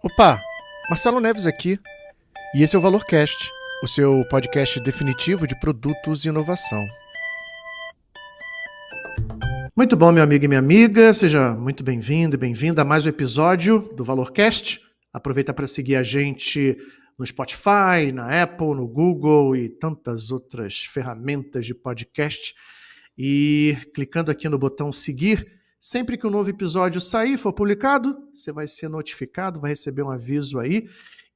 Opa, Marcelo Neves aqui, e esse é o ValorCast, o seu podcast definitivo de produtos e inovação. Muito bom, meu amigo e minha amiga, seja muito bem-vindo e bem-vinda a mais um episódio do ValorCast. Aproveita para seguir a gente no Spotify, na Apple, no Google e tantas outras ferramentas de podcast. E clicando aqui no botão seguir, sempre que um novo episódio sair, for publicado, você vai ser notificado, vai receber um aviso aí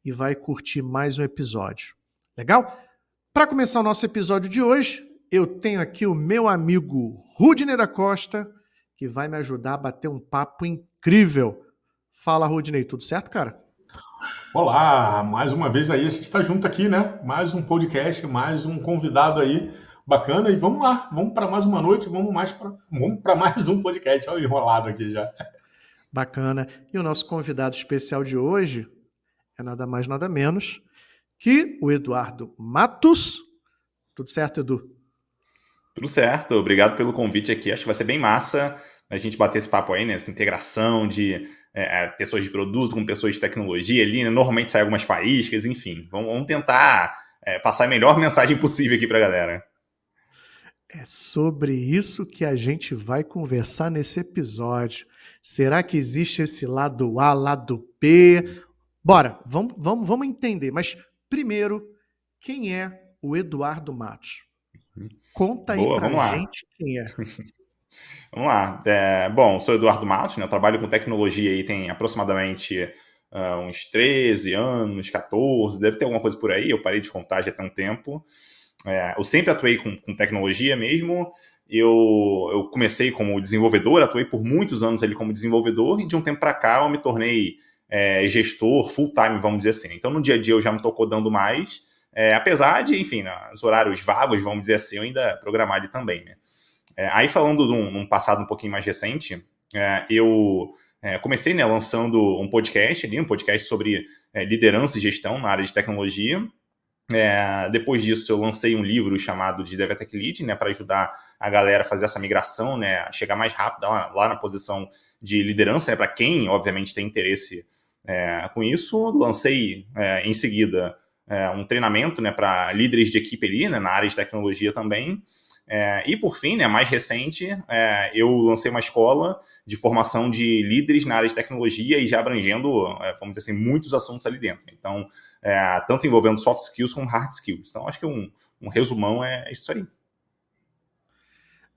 e vai curtir mais um episódio. Legal? Para começar o nosso episódio de hoje, eu tenho aqui o meu amigo Rudney da Costa, que vai me ajudar a bater um papo incrível. Fala, Rudney, tudo certo, cara? Olá, mais uma vez aí, a gente está junto aqui, né? Mais um podcast, mais um convidado aí bacana. E vamos lá, vamos para mais uma noite, vamos para mais um podcast. Olha o enrolado aqui já. Bacana. E o nosso convidado especial de hoje é nada mais, nada menos que o Eduardo Matos. Tudo certo, Edu? Tudo certo, obrigado pelo convite aqui. Acho que vai ser bem massa a gente bater esse papo aí, né? Essa integração de pessoas de produto com pessoas de tecnologia ali, né? Normalmente sai algumas faíscas, enfim. Vamos tentar passar a melhor mensagem possível aqui pra galera. É sobre isso que a gente vai conversar nesse episódio. Será que existe esse lado A, lado B? Bora, vamos entender. Mas primeiro, quem é o Eduardo Matos? Conta aí Boa, pra vamos lá. gente quem é. Vamos lá. Bom, sou Eduardo Matos, né? Eu trabalho com tecnologia aí tem aproximadamente uns 13 anos, 14, deve ter alguma coisa por aí, eu parei de contar já tem um tempo. Eu sempre atuei com tecnologia mesmo. Eu comecei como desenvolvedor, atuei por muitos anos ali como desenvolvedor, e de um tempo para cá eu me tornei gestor full-time, vamos dizer assim. Então no dia a dia eu já não estou codando mais, apesar de, enfim, nos horários vagos, vamos dizer assim, eu ainda programar ali também, né? Aí falando de um passado um pouquinho mais recente, eu comecei, né, lançando um podcast ali, um podcast sobre liderança e gestão na área de tecnologia. Depois disso, eu lancei um livro chamado de DevTech Lead, né, para ajudar a galera a fazer essa migração, né, a chegar mais rápido lá na posição de liderança, né, para quem, obviamente, tem interesse com isso. Lancei, em seguida, um treinamento, né, para líderes de equipe ali, né, na área de tecnologia também. E, por fim, né, mais recente, eu lancei uma escola de formação de líderes na área de tecnologia e já abrangendo, vamos dizer assim, muitos assuntos ali dentro. Então, tanto envolvendo soft skills como hard skills. Então, acho que um resumão é isso aí.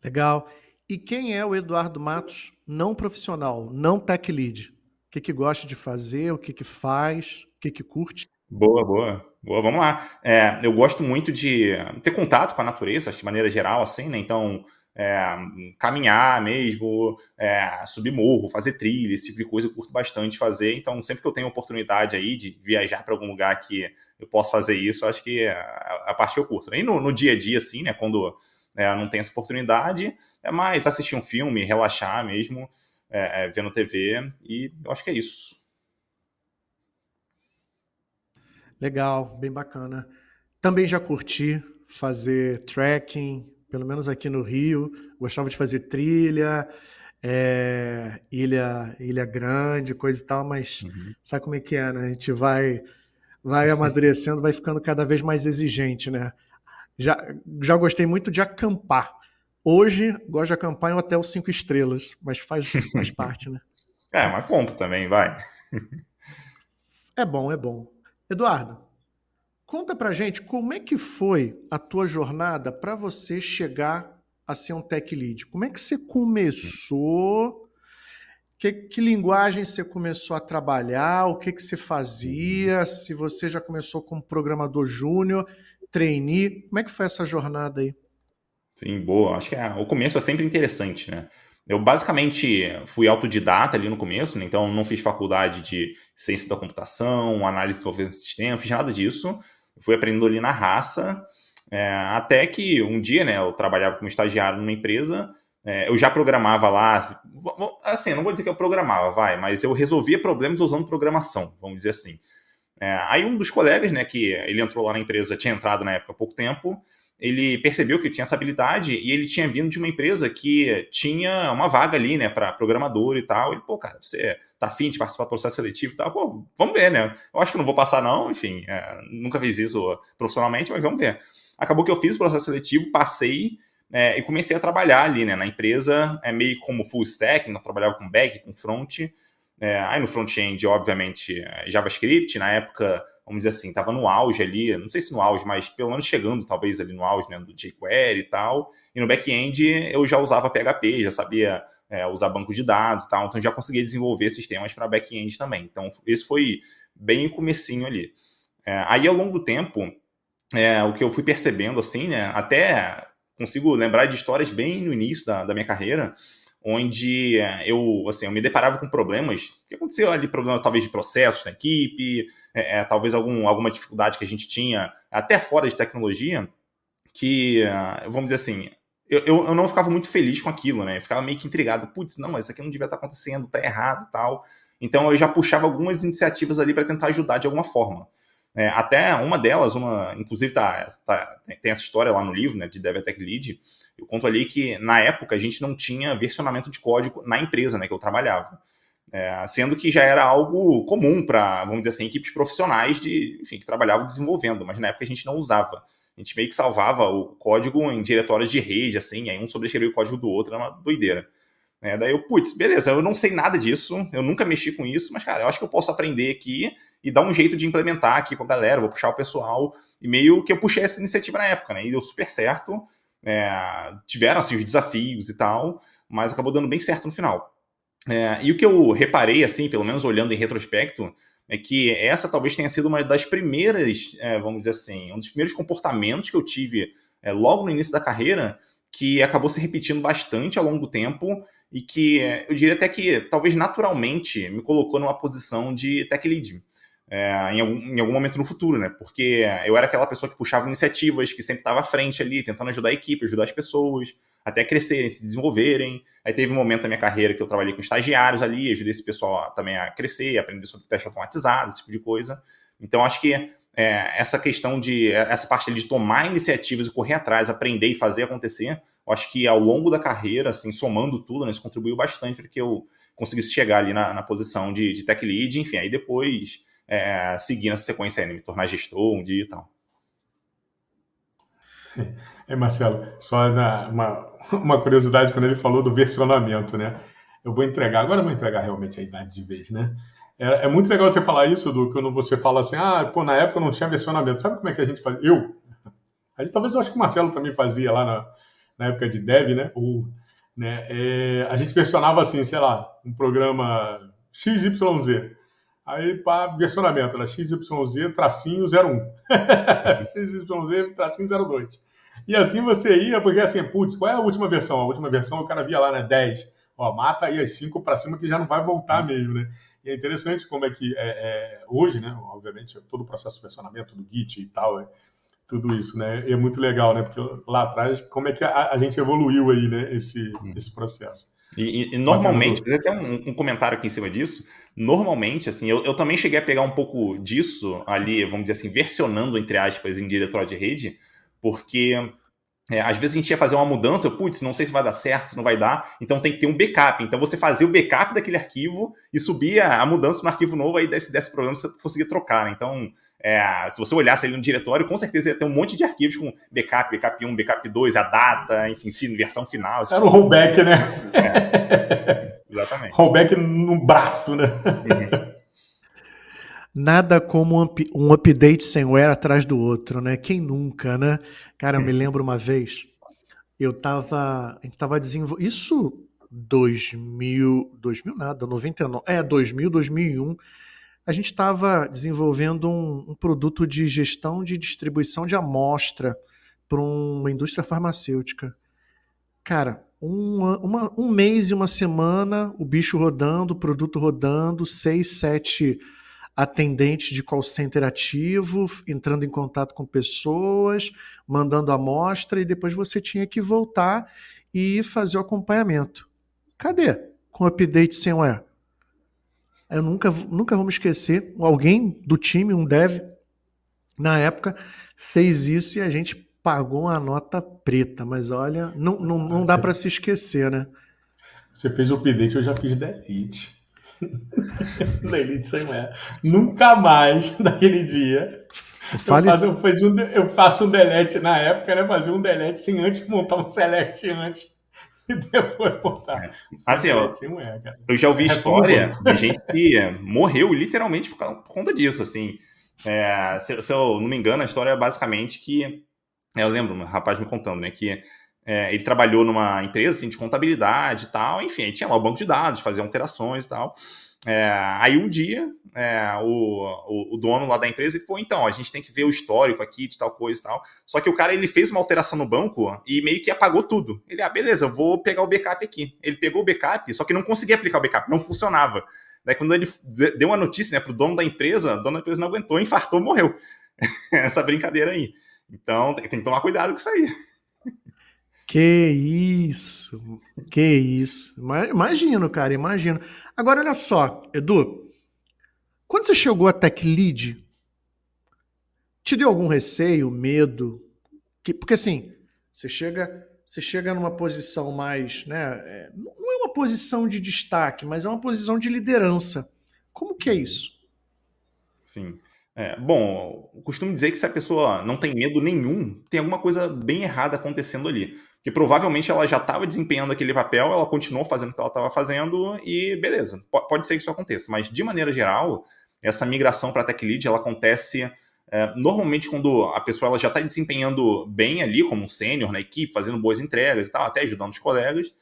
Legal. E quem é o Eduardo Matos não profissional, não tech lead? O que gosta de fazer, o que faz, o que curte? Boa, boa. Boa, vamos lá. Eu gosto muito de ter contato com a natureza, acho que de maneira geral, assim, né? Então, caminhar mesmo, subir morro, fazer trilha, esse tipo de coisa eu curto bastante fazer. Então, sempre que eu tenho oportunidade aí de viajar para algum lugar que eu posso fazer isso, acho que a parte que eu curto. E no dia a dia, assim, né? Quando não tem essa oportunidade, é mais assistir um filme, relaxar mesmo, vendo TV, e eu acho que é isso. Legal, bem bacana. Também já curti fazer trekking, pelo menos aqui no Rio. Gostava de fazer trilha, ilha grande, coisa e tal, mas Uhum. sabe como é que é, né? A gente vai amadurecendo, vai ficando cada vez mais exigente, né? Já gostei muito de acampar. Hoje, gosto de acampar em hotel 5 estrelas, mas faz parte, né? Mas conta também, vai. É bom, é bom. Eduardo, conta pra gente como é que foi a tua jornada para você chegar a ser um tech lead. Como é que você começou? Que linguagem você começou a trabalhar? O que você fazia? Se você já começou como programador júnior, trainee, como é que foi essa jornada aí? Sim, boa. Acho que o começo é sempre interessante, né? Eu basicamente fui autodidata ali no começo, né? Então não fiz faculdade de ciência da computação, análise de desenvolvimento de sistema, não fiz nada disso. Fui aprendendo ali na raça, até que um dia, né, eu trabalhava como estagiário numa empresa, eu já programava lá, assim, não vou dizer que eu programava, mas eu resolvia problemas usando programação, vamos dizer assim. Aí um dos colegas, né, que ele entrou lá na empresa, tinha entrado na época há pouco tempo, ele percebeu que eu tinha essa habilidade e ele tinha vindo de uma empresa que tinha uma vaga ali, né, para programador e tal. Ele, pô, cara, você tá afim de participar do processo seletivo e tal? Pô, vamos ver, né? Eu acho que não vou passar não, enfim, nunca fiz isso profissionalmente, mas vamos ver. Acabou que eu fiz o processo seletivo, passei e comecei a trabalhar ali, né, na empresa, meio como full stack, eu trabalhava com back, com front. Aí no front-end, obviamente, JavaScript, na época, vamos dizer assim, estava no auge ali, não sei se no auge, mas pelo menos chegando talvez ali no auge, né, do jQuery e tal. E no back-end eu já usava PHP, já sabia usar banco de dados e tal, então já conseguia desenvolver sistemas para back-end também. Então esse foi bem o comecinho ali. Aí ao longo do tempo, o que eu fui percebendo, assim, né, até consigo lembrar de histórias bem no início da minha carreira, onde eu me deparava com problemas, que aconteceu ali, problema talvez de processos na equipe, talvez alguma dificuldade que a gente tinha, até fora de tecnologia, que, vamos dizer assim, eu não ficava muito feliz com aquilo, né? Eu ficava meio que intrigado, putz, não, mas isso aqui não devia estar acontecendo, tá errado e tal. Então eu já puxava algumas iniciativas ali para tentar ajudar de alguma forma. Até uma delas, inclusive tem essa história lá no livro, né, de Dev Tech Lead. Eu conto ali que na época a gente não tinha versionamento de código na empresa, né, que eu trabalhava, sendo que já era algo comum para, vamos dizer assim, equipes profissionais que trabalhavam desenvolvendo, mas na época a gente não usava. A gente meio que salvava o código em diretórios de rede, assim, aí um sobrescrevia o código do outro, era uma doideira. Daí eu, putz, beleza, eu não sei nada disso, eu nunca mexi com isso, mas, cara, eu acho que eu posso aprender aqui e dar um jeito de implementar aqui com a galera, vou puxar o pessoal, e meio que eu puxei essa iniciativa na época, né, e deu super certo, tiveram, assim, os desafios e tal, mas acabou dando bem certo no final. E o que eu reparei, assim, pelo menos olhando em retrospecto, é que essa talvez tenha sido uma das primeiras, vamos dizer assim, um dos primeiros comportamentos que eu tive logo no início da carreira, que acabou se repetindo bastante ao longo do tempo e que eu diria até que talvez naturalmente me colocou numa posição de tech lead em algum momento no futuro, né? Porque eu era aquela pessoa que puxava iniciativas, que sempre estava à frente ali, tentando ajudar a equipe, ajudar as pessoas, até crescerem, se desenvolverem. Aí teve um momento da minha carreira que eu trabalhei com estagiários ali, ajudei esse pessoal também a crescer, a aprender sobre teste automatizado, esse tipo de coisa. Então, acho que essa questão essa parte ali de tomar iniciativas e correr atrás, aprender e fazer acontecer, eu acho que ao longo da carreira, assim, somando tudo, né, isso contribuiu bastante para que eu conseguisse chegar ali na posição de tech lead, enfim, aí depois seguir nessa sequência aí, me tornar gestor um dia e tal. Marcelo, só uma curiosidade quando ele falou do versionamento, né? Agora eu vou entregar realmente a idade de vez, né? É muito legal você falar isso, quando você fala assim, na época não tinha versionamento. Sabe como é que a gente faz? Talvez eu acho que o Marcelo também fazia lá na época de Dev, né? A gente versionava assim, sei lá, um programa XYZ. Aí, versionamento, era XYZ tracinho 01. XYZ tracinho 02. E assim você ia, porque assim, putz, qual é a última versão? A última versão o cara via lá, né, 10. Mata aí as 5 para cima que já não vai voltar mesmo, né? E é interessante como é que hoje, né, obviamente, todo o processo de versionamento do Git e tal, tudo isso, né? E é muito legal, né? Porque lá atrás, como é que a gente evoluiu aí, né, esse processo. E normalmente, fazer até um comentário aqui em cima disso, normalmente, assim, eu também cheguei a pegar um pouco disso ali, vamos dizer assim, versionando, entre aspas, em diretório de rede, porque às vezes a gente ia fazer uma mudança, não sei se vai dar certo, se não vai dar, então tem que ter um backup. Então você fazia o backup daquele arquivo e subia a mudança no arquivo novo, aí desse problema você conseguia trocar, né? Então, se você olhasse ali no diretório, com certeza ia ter um monte de arquivos com backup 1, backup 2, a data, enfim, versão final. Era o rollback, né? Exatamente. Rollback no braço, né? Nada como um update samware atrás do outro, né? Quem nunca, né? Cara, eu me lembro uma vez, a gente tava desenvolvendo, isso 2000 nada, 99, 2001, a gente estava desenvolvendo um produto de gestão de distribuição de amostra para uma indústria farmacêutica. Cara, um mês e uma semana, o bicho rodando, o produto rodando, 6, 7 atendentes de call center ativo, entrando em contato com pessoas, mandando amostra, e depois você tinha que voltar e fazer o acompanhamento. Cadê? Com update samware. Eu nunca vou me esquecer, alguém do time, um dev, na época, fez isso e a gente pagou uma nota preta, mas olha, não dá para se esquecer, né? Você fez o update, eu já fiz delete. Delete sem mulher. Nunca mais, naquele dia, Fale, eu faço um delete na época, né? Fazia um delete sem antes montar um select antes e depois botar. Assim, Delete sem mulher, cara. eu já ouvi Retoma o história banco. de gente que morreu literalmente por conta disso, assim. Se eu não me engano, a história é basicamente que... eu lembro, um rapaz me contando, né, que ele trabalhou numa empresa assim, de contabilidade e tal, enfim, aí tinha lá o banco de dados, fazia alterações e tal. Aí um dia, o dono lá da empresa, pô, então, a gente tem que ver o histórico aqui de tal coisa e tal. Só que o cara, ele fez uma alteração no banco e meio que apagou tudo. Ele, beleza, eu vou pegar o backup aqui. Ele pegou o backup, só que não conseguia aplicar o backup, não funcionava. Daí quando ele deu uma notícia, né, pro dono da empresa, o dono da empresa não aguentou, infartou, morreu. Essa brincadeira aí. Então, tem que tomar cuidado com isso aí. que isso, que isso. Imagino, cara, imagino. Agora, olha só, Edu, quando você chegou a Tech Lead, te deu algum receio, medo? Porque assim, você chega numa posição mais, né? Não é uma posição de destaque, mas é uma posição de liderança. Como que é isso? Sim. Bom, eu costumo dizer que se a pessoa não tem medo nenhum, tem alguma coisa bem errada acontecendo ali. Porque provavelmente ela já estava desempenhando aquele papel, ela continuou fazendo o que ela estava fazendo e beleza, pode ser que isso aconteça. Mas de maneira geral, essa migração para Tech Lead ela acontece normalmente quando a pessoa ela já está desempenhando bem ali como um sênior na equipe, fazendo boas entregas e tal, até ajudando os colegas.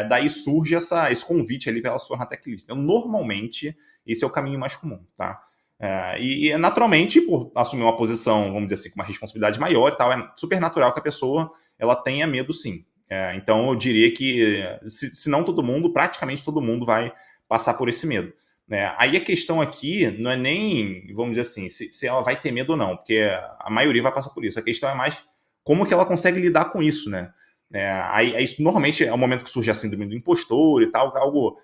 Daí surge esse convite ali para ela se tornar Tech Lead. Então, normalmente, esse é o caminho mais comum, tá? E naturalmente, por assumir uma posição, vamos dizer assim, com uma responsabilidade maior e tal, é super natural que a pessoa ela tenha medo sim. Então eu diria que, se não todo mundo, praticamente todo mundo vai passar por esse medo. Aí a questão aqui não é nem, vamos dizer assim, se ela vai ter medo ou não, porque a maioria vai passar por isso. A questão é mais como que ela consegue lidar com isso, né? Aí isso normalmente é o momento que surge a síndrome do impostor e tal, algo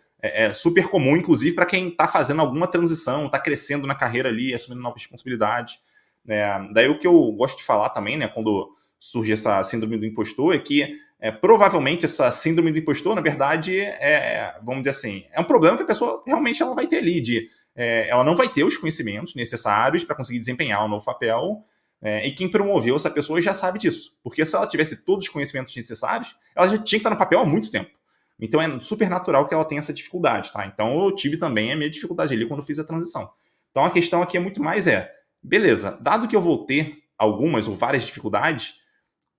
super comum, inclusive, para quem está fazendo alguma transição, está crescendo na carreira ali, assumindo novas responsabilidades. Daí o que eu gosto de falar também, né, quando surge essa síndrome do impostor, é que provavelmente essa síndrome do impostor, na verdade, vamos dizer assim, é um problema que a pessoa realmente ela vai ter ali, ela não vai ter os conhecimentos necessários para conseguir desempenhar o novo papel, e quem promoveu essa pessoa já sabe disso, porque se ela tivesse todos os conhecimentos necessários, ela já tinha que estar no papel há muito tempo. Então é super natural que ela tenha essa dificuldade, tá? Então eu tive também a minha dificuldade ali quando fiz a transição. Então a questão aqui é muito mais beleza, dado que eu vou ter algumas ou várias dificuldades,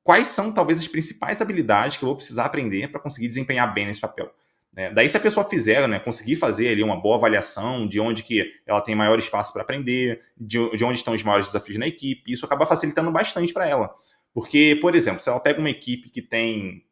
quais são talvez as principais habilidades que eu vou precisar aprender para conseguir desempenhar bem nesse papel? Daí se a pessoa fizer, né, conseguir fazer ali uma boa avaliação de onde que ela tem maior espaço para aprender, de onde estão os maiores desafios na equipe, isso acaba facilitando bastante para ela. Porque, por exemplo, se ela pega uma equipe que tem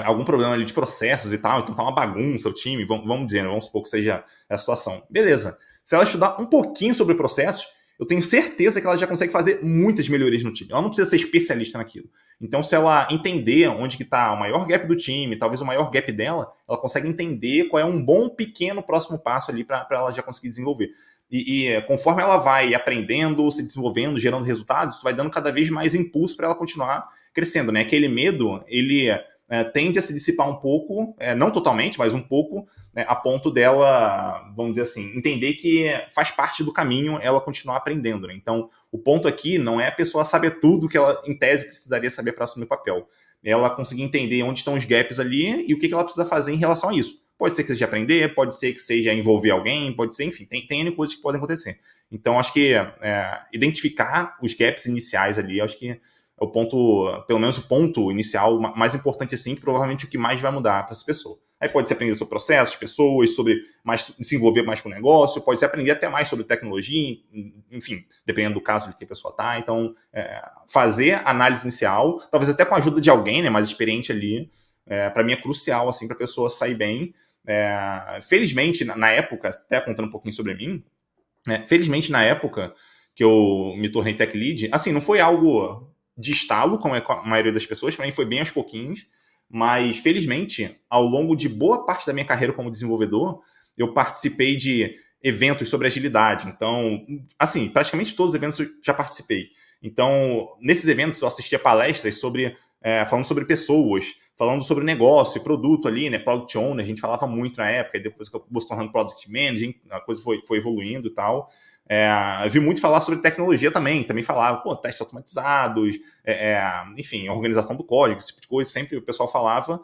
algum problema ali de processos e tal, então tá uma bagunça o time, vamos dizer, vamos supor que seja a situação. Beleza. Se ela estudar um pouquinho sobre processos, eu tenho certeza que ela já consegue fazer muitas melhorias no time. Ela não precisa ser especialista naquilo. Então, se ela entender onde que está o maior gap do time, talvez o maior gap dela, ela consegue entender qual é um bom pequeno próximo passo ali para ela já conseguir desenvolver. E conforme ela vai aprendendo, se desenvolvendo, gerando resultados, isso vai dando cada vez mais impulso para ela continuar crescendo, né? Aquele medo, ele tende a se dissipar um pouco, não totalmente, mas um pouco, né, a ponto dela, vamos dizer assim, entender que faz parte do caminho ela continuar aprendendo. Né? Então, o ponto aqui não é a pessoa saber tudo que ela, em tese, precisaria saber para assumir o papel. Ela conseguir entender onde estão os gaps ali e o que ela precisa fazer em relação a isso. Pode ser que seja aprender, pode ser que seja envolver alguém, pode ser, enfim, tem N coisas que podem acontecer. Então, acho que identificar os gaps iniciais ali, acho que é o ponto, pelo menos o ponto inicial mais importante assim, que provavelmente o que mais vai mudar para essa pessoa. Aí pode ser aprender sobre processos, pessoas, sobre se envolver mais com o negócio, pode ser aprender até mais sobre tecnologia, enfim, dependendo do caso de que a pessoa está. Então, fazer análise inicial, talvez até com a ajuda de alguém, né, mais experiente ali, para mim é crucial assim, para a pessoa sair bem. Felizmente, na época, até contando um pouquinho sobre mim, felizmente na época que eu me tornei tech lead, assim, não foi algo de estalo, como é com a maioria das pessoas, para mim foi bem aos pouquinhos, mas felizmente, ao longo de boa parte da minha carreira como desenvolvedor, eu participei de eventos sobre agilidade, então, assim, praticamente todos os eventos eu já participei. Então, nesses eventos eu assistia palestras falando sobre pessoas, falando sobre negócio, produto ali, né? Product Owner, a gente falava muito na época, e depois que eu vou se tornando Product Manager, a coisa foi evoluindo e tal. Eu vi muito falar sobre tecnologia também falava, testes automatizados, enfim, organização do código, esse tipo de coisa, sempre o pessoal falava.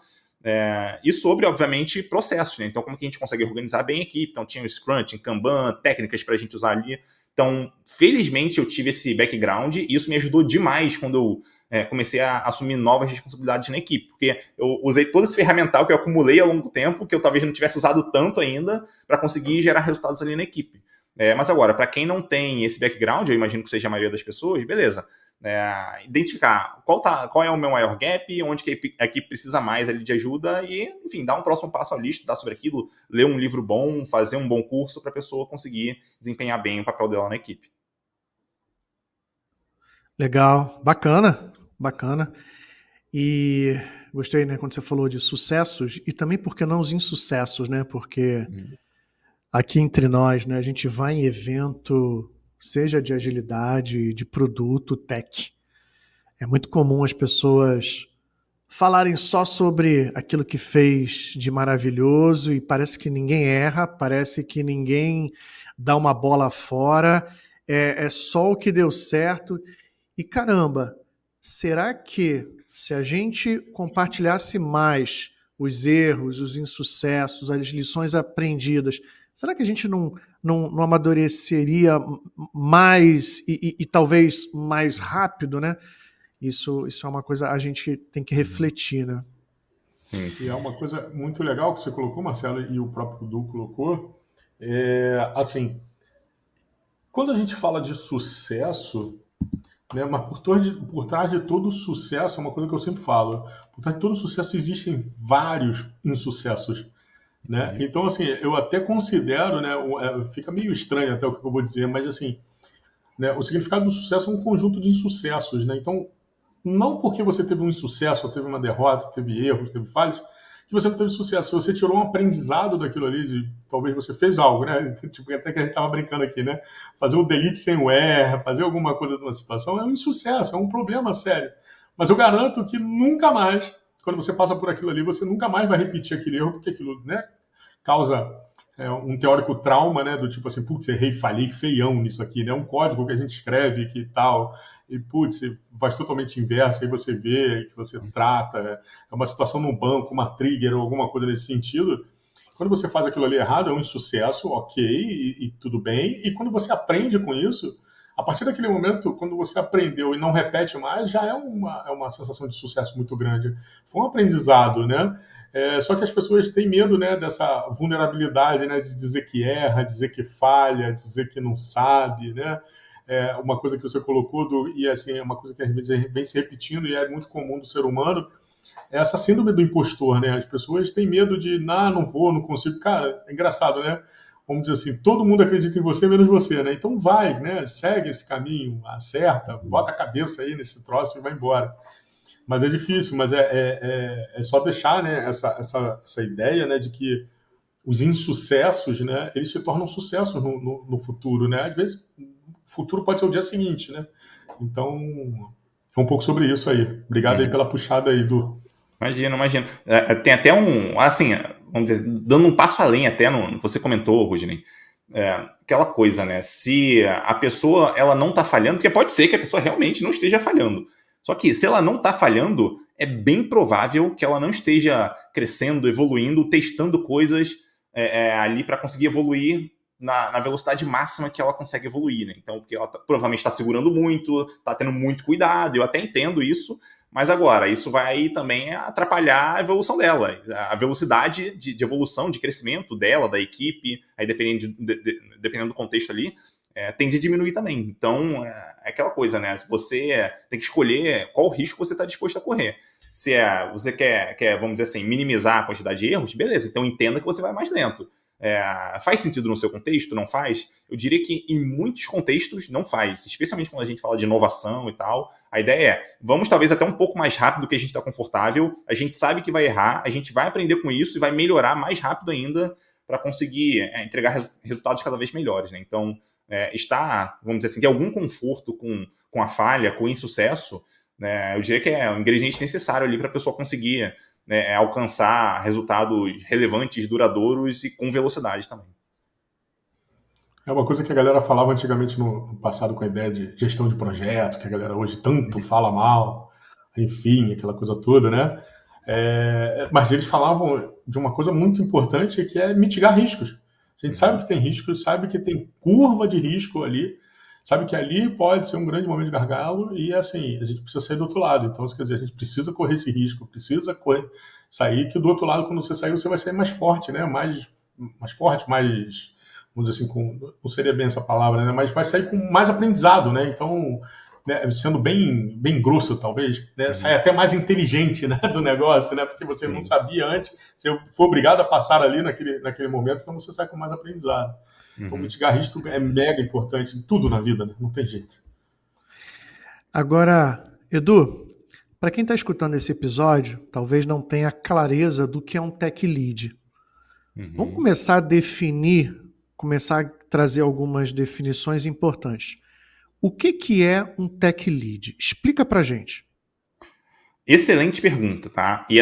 E sobre, obviamente, processos, né? Então, como que a gente consegue organizar bem a equipe? Então, tinha o Scrum, tinha Kanban, técnicas para a gente usar ali. Então, felizmente, eu tive esse background e isso me ajudou demais quando eu comecei a assumir novas responsabilidades na equipe, porque eu usei todo esse ferramental que eu acumulei ao longo do tempo, que eu talvez não tivesse usado tanto ainda, para conseguir gerar resultados ali na equipe. Mas agora, para quem não tem esse background, eu imagino que seja a maioria das pessoas, beleza. Identificar qual é o meu maior gap, onde que a equipe precisa mais ali de ajuda e, enfim, dar um próximo passo ali, estudar sobre aquilo, ler um livro bom, fazer um bom curso para a pessoa conseguir desempenhar bem o papel dela na equipe. Legal, bacana. E gostei, né, quando você falou de sucessos e também, por que não, os insucessos, né? Porque aqui entre nós, né, a gente vai em evento, seja de agilidade, de produto, tech. É muito comum as pessoas falarem só sobre aquilo que fez de maravilhoso e parece que ninguém erra, parece que ninguém dá uma bola fora, é só o que deu certo. E caramba, será que se a gente compartilhasse mais os erros, os insucessos, as lições aprendidas, será que a gente não amadureceria mais e talvez mais rápido, né? Isso é uma coisa a gente tem que refletir, né? Sim. E é uma coisa muito legal que você colocou, Marcelo, e o próprio Du colocou. Assim, quando a gente fala de sucesso, né, mas por trás de todo sucesso, é uma coisa que eu sempre falo, por trás de todo sucesso existem vários insucessos. Né? Então, assim, eu até considero, né, fica meio estranho até o que eu vou dizer, mas assim, né, o significado do sucesso é um conjunto de insucessos. Né? Então, não porque você teve um insucesso, ou teve uma derrota, teve erros, teve falhas, que você não teve sucesso. Se você tirou um aprendizado daquilo ali, talvez você fez algo, né? Tipo, até que a gente estava brincando aqui, né? Fazer um delete sem o R, fazer alguma coisa numa situação é um insucesso, é um problema sério. Mas eu garanto que nunca mais, quando você passa por aquilo ali, você nunca mais vai repetir aquele erro, porque aquilo, né, causa um teórico trauma, né, do tipo assim, putz, errei, falhei feião nisso aqui, né, um código que a gente escreve que tal, e putz, faz totalmente inverso, aí você vê, que você trata, é uma situação no banco, uma trigger ou alguma coisa nesse sentido. Quando você faz aquilo ali errado, é um insucesso, ok, e tudo bem, e quando você aprende com isso, a partir daquele momento, quando você aprendeu e não repete mais, já é uma sensação de sucesso muito grande. Foi um aprendizado, né? Só que as pessoas têm medo, né, dessa vulnerabilidade, né, de dizer que erra, dizer que falha, dizer que não sabe, né? Uma coisa que você colocou, e assim, é uma coisa que às vezes vem se repetindo e é muito comum do ser humano, é essa síndrome do impostor, né? As pessoas têm medo de, não vou, não consigo. Cara, é engraçado, né? Vamos dizer assim, todo mundo acredita em você, menos você, né? Então vai, né? Segue esse caminho, acerta, bota a cabeça aí nesse troço e vai embora. Mas é difícil, mas é só deixar, né, essa ideia, né, de que os insucessos, né, eles se tornam sucessos no futuro, né? Às vezes, o futuro pode ser o dia seguinte, né? Então, é um pouco sobre isso aí. Obrigado aí pela puxada aí, Du. Imagino. Tem até assim, vamos dizer, dando um passo além até no que você comentou, Rudney. Aquela coisa, né? Se a pessoa ela não está falhando, porque pode ser que a pessoa realmente não esteja falhando. Só que se ela não está falhando, é bem provável que ela não esteja crescendo, evoluindo, testando coisas ali para conseguir evoluir na velocidade máxima que ela consegue evoluir, né? Então, porque ela provavelmente está segurando muito, está tendo muito cuidado, eu até entendo isso, mas agora, isso vai também atrapalhar a evolução dela, a velocidade de evolução, de crescimento dela, da equipe, aí dependendo do contexto ali, tende a diminuir também. Então, é aquela coisa, né? Se você tem que escolher qual risco você está disposto a correr. Se você quer, vamos dizer assim, minimizar a quantidade de erros, beleza, então entenda que você vai mais lento. Faz sentido no seu contexto? Não faz? Eu diria que em muitos contextos não faz, especialmente quando a gente fala de inovação e tal. A ideia vamos talvez até um pouco mais rápido do que a gente está confortável, a gente sabe que vai errar, a gente vai aprender com isso e vai melhorar mais rápido ainda para conseguir entregar resultados cada vez melhores, né? Então, vamos dizer assim, ter algum conforto com com a falha, com o insucesso, né, eu diria que é um ingrediente necessário ali para a pessoa conseguir, né, alcançar resultados relevantes, duradouros e com velocidade também. É uma coisa que a galera falava antigamente no passado com a ideia de gestão de projeto, que a galera hoje tanto fala mal, enfim, aquela coisa toda, né? Mas eles falavam de uma coisa muito importante que é mitigar riscos. A gente sabe que tem riscos, sabe que tem curva de risco ali, sabe que ali pode ser um grande momento de gargalo e, assim, a gente precisa sair do outro lado. Então, quer dizer, a gente precisa correr esse risco, precisa sair, que do outro lado, quando você sair, você vai sair mais forte, né? Mais forte, mais, vamos dizer assim, não seria bem essa palavra, né? Mas vai sair com mais aprendizado, né? Então, né, sendo bem grosso, talvez, né? Sai até mais inteligente, né, do negócio, né? Porque você não sabia antes, você foi obrigado a passar ali naquele momento, então você sai com mais aprendizado. Então, mitigar risco é mega importante em tudo na vida, né? Não tem jeito. Agora, Edu, para quem está escutando esse episódio, talvez não tenha clareza do que é um tech lead. Vamos começar a trazer algumas definições importantes. O que é um tech lead? Explica pra gente. Excelente pergunta, tá? E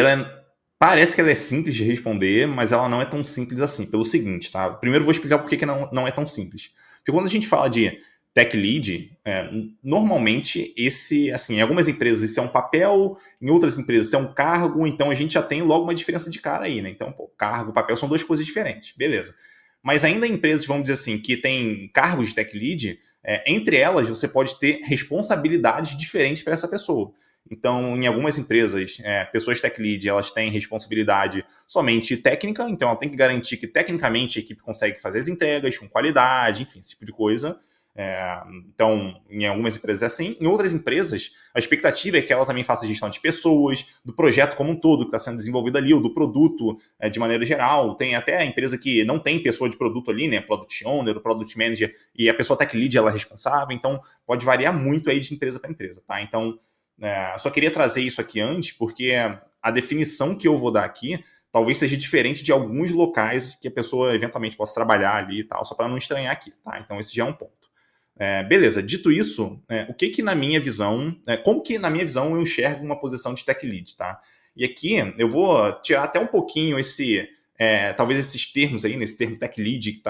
parece que ela é simples de responder, mas ela não é tão simples assim, pelo seguinte, tá? Primeiro eu vou explicar por que não é tão simples. Porque quando a gente fala de tech lead, normalmente assim, em algumas empresas isso é um papel, em outras empresas isso é um cargo, então a gente já tem logo uma diferença de cara aí, né? Então, cargo, papel são duas coisas diferentes, beleza. Mas ainda em empresas, vamos dizer assim, que tem cargos de tech lead, entre elas você pode ter responsabilidades diferentes para essa pessoa. Então, em algumas empresas, pessoas tech lead, elas têm responsabilidade somente técnica, então ela tem que garantir que tecnicamente a equipe consegue fazer as entregas com qualidade, enfim, esse tipo de coisa. Então, em algumas empresas é assim. Em outras empresas, a expectativa é que ela também faça gestão de pessoas, do projeto como um todo que está sendo desenvolvido ali, ou do produto de maneira geral. Tem até a empresa que não tem pessoa de produto ali, né? Product Owner, o Product Manager, e a pessoa tech lead ela é responsável. Então, pode variar muito aí de empresa para empresa, tá? Então, só queria trazer isso aqui antes, porque a definição que eu vou dar aqui talvez seja diferente de alguns locais que a pessoa eventualmente possa trabalhar ali e tal, só para não estranhar aqui, tá? Então, esse já é um ponto. Beleza, dito isso, o que na minha visão, como que na minha visão eu enxergo uma posição de tech lead, tá? E aqui eu vou tirar até um pouquinho talvez esses termos aí, nesse termo tech lead, que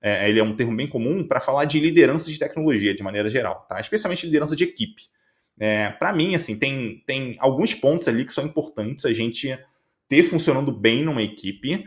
ele é um termo bem comum para falar de liderança de tecnologia de maneira geral, tá? Especialmente liderança de equipe. Para mim, assim, tem alguns pontos ali que são importantes a gente ter funcionando bem numa equipe,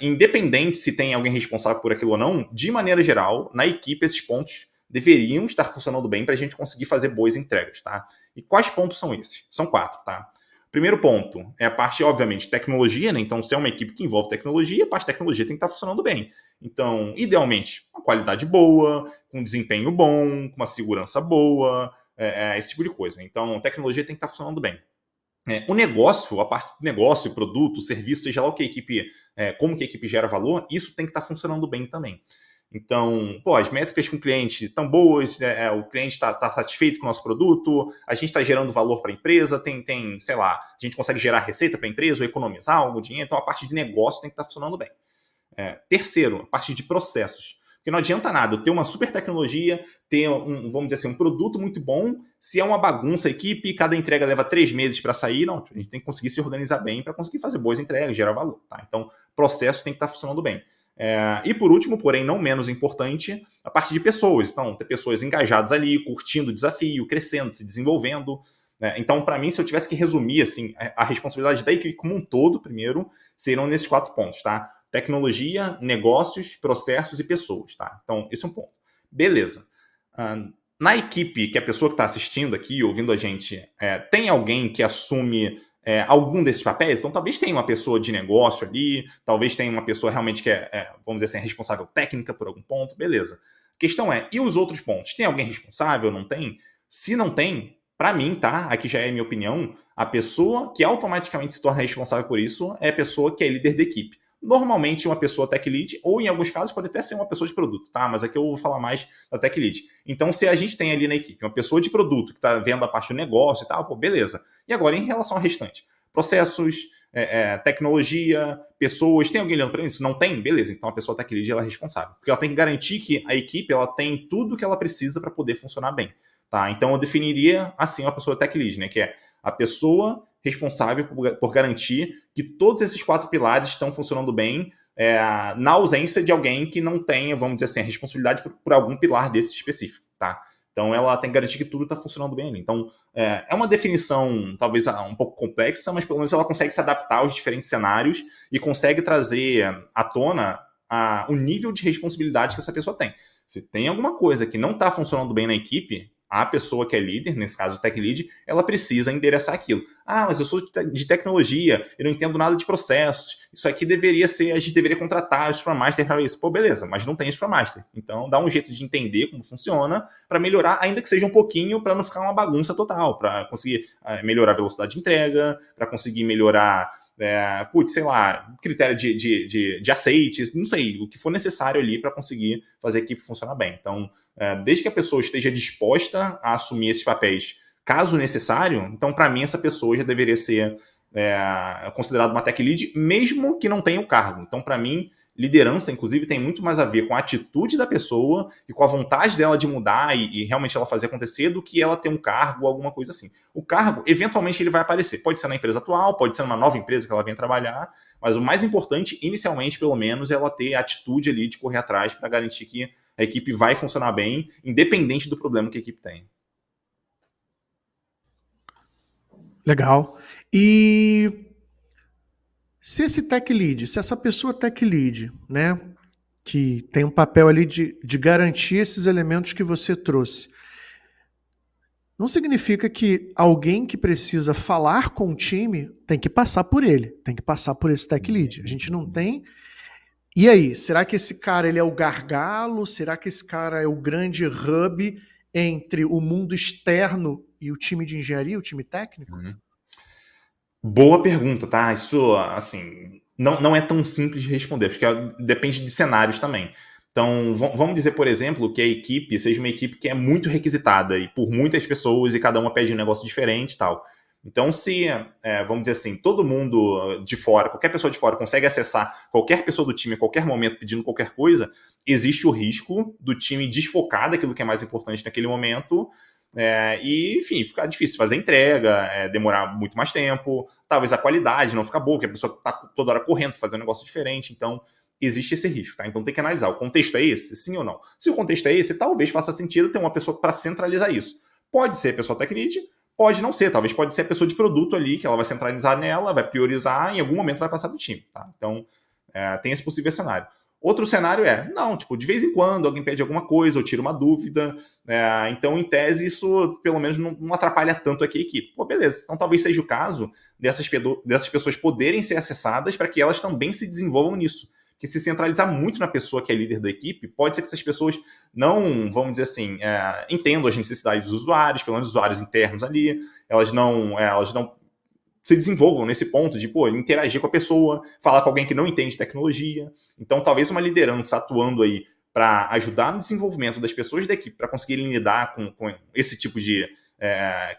independente se tem alguém responsável por aquilo ou não, de maneira geral, na equipe esses pontos deveriam estar funcionando bem para a gente conseguir fazer boas entregas, tá? E quais pontos são esses? São 4, tá? Primeiro ponto é a parte, obviamente, tecnologia, né? Então, se é uma equipe que envolve tecnologia, a parte de tecnologia tem que estar funcionando bem. Então, idealmente, uma qualidade boa, com um desempenho bom, com uma segurança boa, esse tipo de coisa. Então, tecnologia tem que estar funcionando bem. O negócio, a parte do negócio, produto, serviço, seja lá o que a equipe, como que a equipe gera valor, isso tem que estar funcionando bem também. Então, as métricas com o cliente estão boas, o cliente está satisfeito com o nosso produto, a gente está gerando valor para a empresa, sei lá, a gente consegue gerar receita para a empresa ou economizar algum dinheiro, então a parte de negócio tem que estar funcionando bem. Terceiro, a parte de processos. Porque não adianta nada eu ter uma super tecnologia, ter vamos dizer assim, um produto muito bom, se é uma bagunça a equipe, cada entrega leva 3 meses para sair, não, a gente tem que conseguir se organizar bem para conseguir fazer boas entregas, gerar valor, tá? Então, processo tem que estar funcionando bem. E por último, porém não menos importante, a parte de pessoas. Então, ter pessoas engajadas ali, curtindo o desafio, crescendo, se desenvolvendo. Então, para mim, se eu tivesse que resumir assim, a responsabilidade da equipe como um todo, primeiro, seriam nesses 4 pontos, tá? Tecnologia, negócios, processos e pessoas, tá? Então, esse é um ponto. Beleza. Na equipe, que a pessoa que está assistindo aqui, ouvindo a gente, tem alguém que assume algum desses papéis? Então, talvez tenha uma pessoa de negócio ali, talvez tenha uma pessoa realmente que vamos dizer assim, responsável técnica por algum ponto, beleza. A questão e os outros pontos? Tem alguém responsável, não tem? Se não tem, para mim, tá? Aqui já é a minha opinião, a pessoa que automaticamente se torna responsável por isso é a pessoa que é líder da equipe. Normalmente uma pessoa tech lead, ou em alguns casos pode até ser uma pessoa de produto, tá? Mas aqui eu vou falar mais da tech lead. Então, se a gente tem ali na equipe uma pessoa de produto que está vendo a parte do negócio e tal, beleza. E agora, em relação ao restante? Processos, tecnologia, pessoas, tem alguém olhando para isso? Não tem? Beleza. Então, a pessoa tech lead ela é responsável. Porque ela tem que garantir que a equipe ela tem tudo que ela precisa para poder funcionar bem. tá? Então eu definiria assim uma pessoa tech lead, né? Que é a pessoa responsável por garantir que todos esses 4 pilares estão funcionando bem, na ausência de alguém que não tenha, vamos dizer assim, a responsabilidade por algum pilar desse específico, tá? Então ela tem que garantir que tudo está funcionando bem ali. Então é uma definição talvez um pouco complexa, mas pelo menos ela consegue se adaptar aos diferentes cenários e consegue trazer à tona o nível de responsabilidade que essa pessoa tem. Se tem alguma coisa que não está funcionando bem na equipe, a pessoa que é líder, nesse caso o tech lead, ela precisa endereçar aquilo. Ah, mas eu sou de tecnologia, eu não entendo nada de processos, isso aqui deveria ser, a gente deveria contratar o Scrum Master para isso. Pô, beleza, mas não tem Scrum Master. Então dá um jeito de entender como funciona para melhorar, ainda que seja um pouquinho, para não ficar uma bagunça total, para conseguir melhorar a velocidade de entrega, para conseguir melhorar sei lá, critério de aceites, não sei, o que for necessário ali para conseguir fazer a equipe funcionar bem. Então, desde que a pessoa esteja disposta a assumir esses papéis, caso necessário, então, para mim, essa pessoa já deveria ser considerada uma tech lead, mesmo que não tenha o cargo. Então, para mim, liderança, inclusive, tem muito mais a ver com a atitude da pessoa e com a vontade dela de mudar e realmente ela fazer acontecer do que ela ter um cargo ou alguma coisa assim. O cargo, eventualmente, ele vai aparecer. Pode ser na empresa atual, pode ser numa nova empresa que ela vem trabalhar, mas o mais importante, inicialmente, pelo menos, é ela ter a atitude ali de correr atrás para garantir que a equipe vai funcionar bem, independente do problema que a equipe tem. Legal. E se esse tech lead, se essa pessoa tech lead, né, que tem um papel ali de garantir esses elementos que você trouxe, não significa que alguém que precisa falar com o time tem que passar por ele, tem que passar por esse tech lead. A gente não tem. E aí, será que esse cara ele é o gargalo? Será que esse cara é o grande hub entre o mundo externo e o time de engenharia, o time técnico? Boa pergunta, tá? Isso, assim, não é tão simples de responder, porque depende de cenários também. Então, vamos dizer, por exemplo, que a equipe seja uma equipe que é muito requisitada e por muitas pessoas e cada uma pede um negócio diferente e tal. Então, se, vamos dizer assim, todo mundo de fora, qualquer pessoa de fora consegue acessar qualquer pessoa do time a qualquer momento pedindo qualquer coisa, existe o risco do time desfocar daquilo que é mais importante naquele momento e, enfim, ficar difícil fazer entrega, demorar muito mais tempo, talvez a qualidade não ficar boa, porque a pessoa está toda hora correndo, fazendo um negócio diferente. Então, existe esse risco, tá? Então tem que analisar, o contexto é esse? Sim ou não? Se o contexto é esse, talvez faça sentido ter uma pessoa para centralizar isso. Pode ser a pessoa tech lead, pode não ser, talvez pode ser a pessoa de produto ali, que ela vai centralizar nela, vai priorizar, em algum momento vai passar para o time, tá? Então, tem esse possível cenário. Outro cenário não, tipo, de vez em quando alguém pede alguma coisa, ou tira uma dúvida, então, em tese, isso pelo menos não atrapalha tanto aqui a equipe. Pô, beleza, então talvez seja o caso dessas pessoas poderem ser acessadas para que elas também se desenvolvam nisso. Que se centralizar muito na pessoa que é líder da equipe, pode ser que essas pessoas não, vamos dizer assim, entendam as necessidades dos usuários, pelo menos os usuários internos ali, elas não se desenvolvam nesse ponto de interagir com a pessoa, falar com alguém que não entende tecnologia. Então, talvez uma liderança atuando aí para ajudar no desenvolvimento das pessoas da equipe, para conseguirem lidar com esse tipo de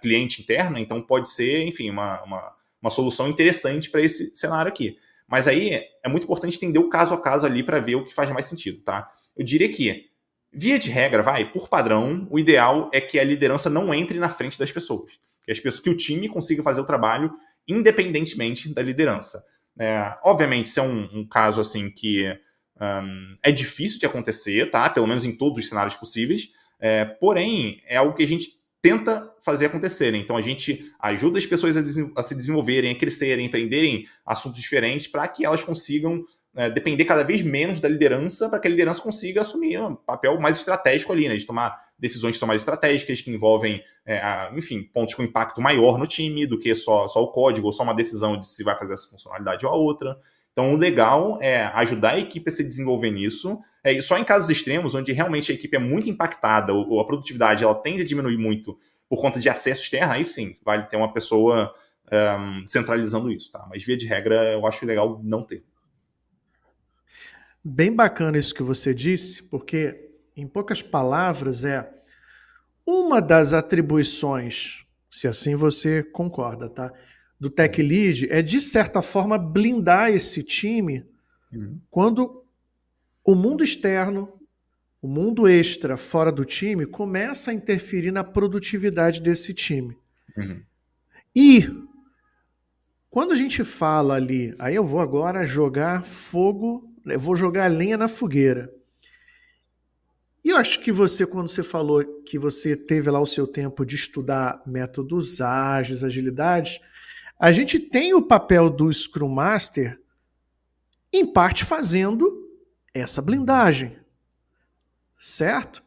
cliente interno, então pode ser, enfim, uma solução interessante para esse cenário aqui. Mas aí é muito importante entender o caso a caso ali para ver o que faz mais sentido, tá? Eu diria que, via de regra, por padrão, o ideal é que a liderança não entre na frente das pessoas. Que o time consiga fazer o trabalho independentemente da liderança. Obviamente, isso é um caso assim que é difícil de acontecer, tá? Pelo menos em todos os cenários possíveis. Porém, é algo que a gente tenta fazer acontecer, né? Então a gente ajuda as pessoas a se desenvolverem, a crescerem, a aprenderem assuntos diferentes para que elas consigam depender cada vez menos da liderança, para que a liderança consiga assumir um papel mais estratégico ali, né? De tomar decisões que são mais estratégicas, que envolvem, enfim, pontos com impacto maior no time do que só o código ou só uma decisão de se vai fazer essa funcionalidade ou a outra. Então o legal é ajudar a equipe a se desenvolver nisso. E só em casos extremos, onde realmente a equipe é muito impactada, ou a produtividade ela tende a diminuir muito por conta de acesso externo, aí sim, vale ter uma pessoa centralizando isso, tá? Mas via de regra, eu acho legal não ter. Bem bacana isso que você disse, porque, em poucas palavras, uma das atribuições, se assim você concorda, tá? Do tech lead é, de certa forma, blindar esse time quando o mundo externo, o mundo extra fora do time começa a interferir na produtividade desse time. Uhum. E quando a gente fala ali, aí eu vou agora jogar fogo, eu vou jogar lenha na fogueira. E eu acho que você, quando você falou que você teve lá o seu tempo de estudar métodos ágeis, agilidades, a gente tem o papel do Scrum Master, em parte fazendo essa blindagem, certo?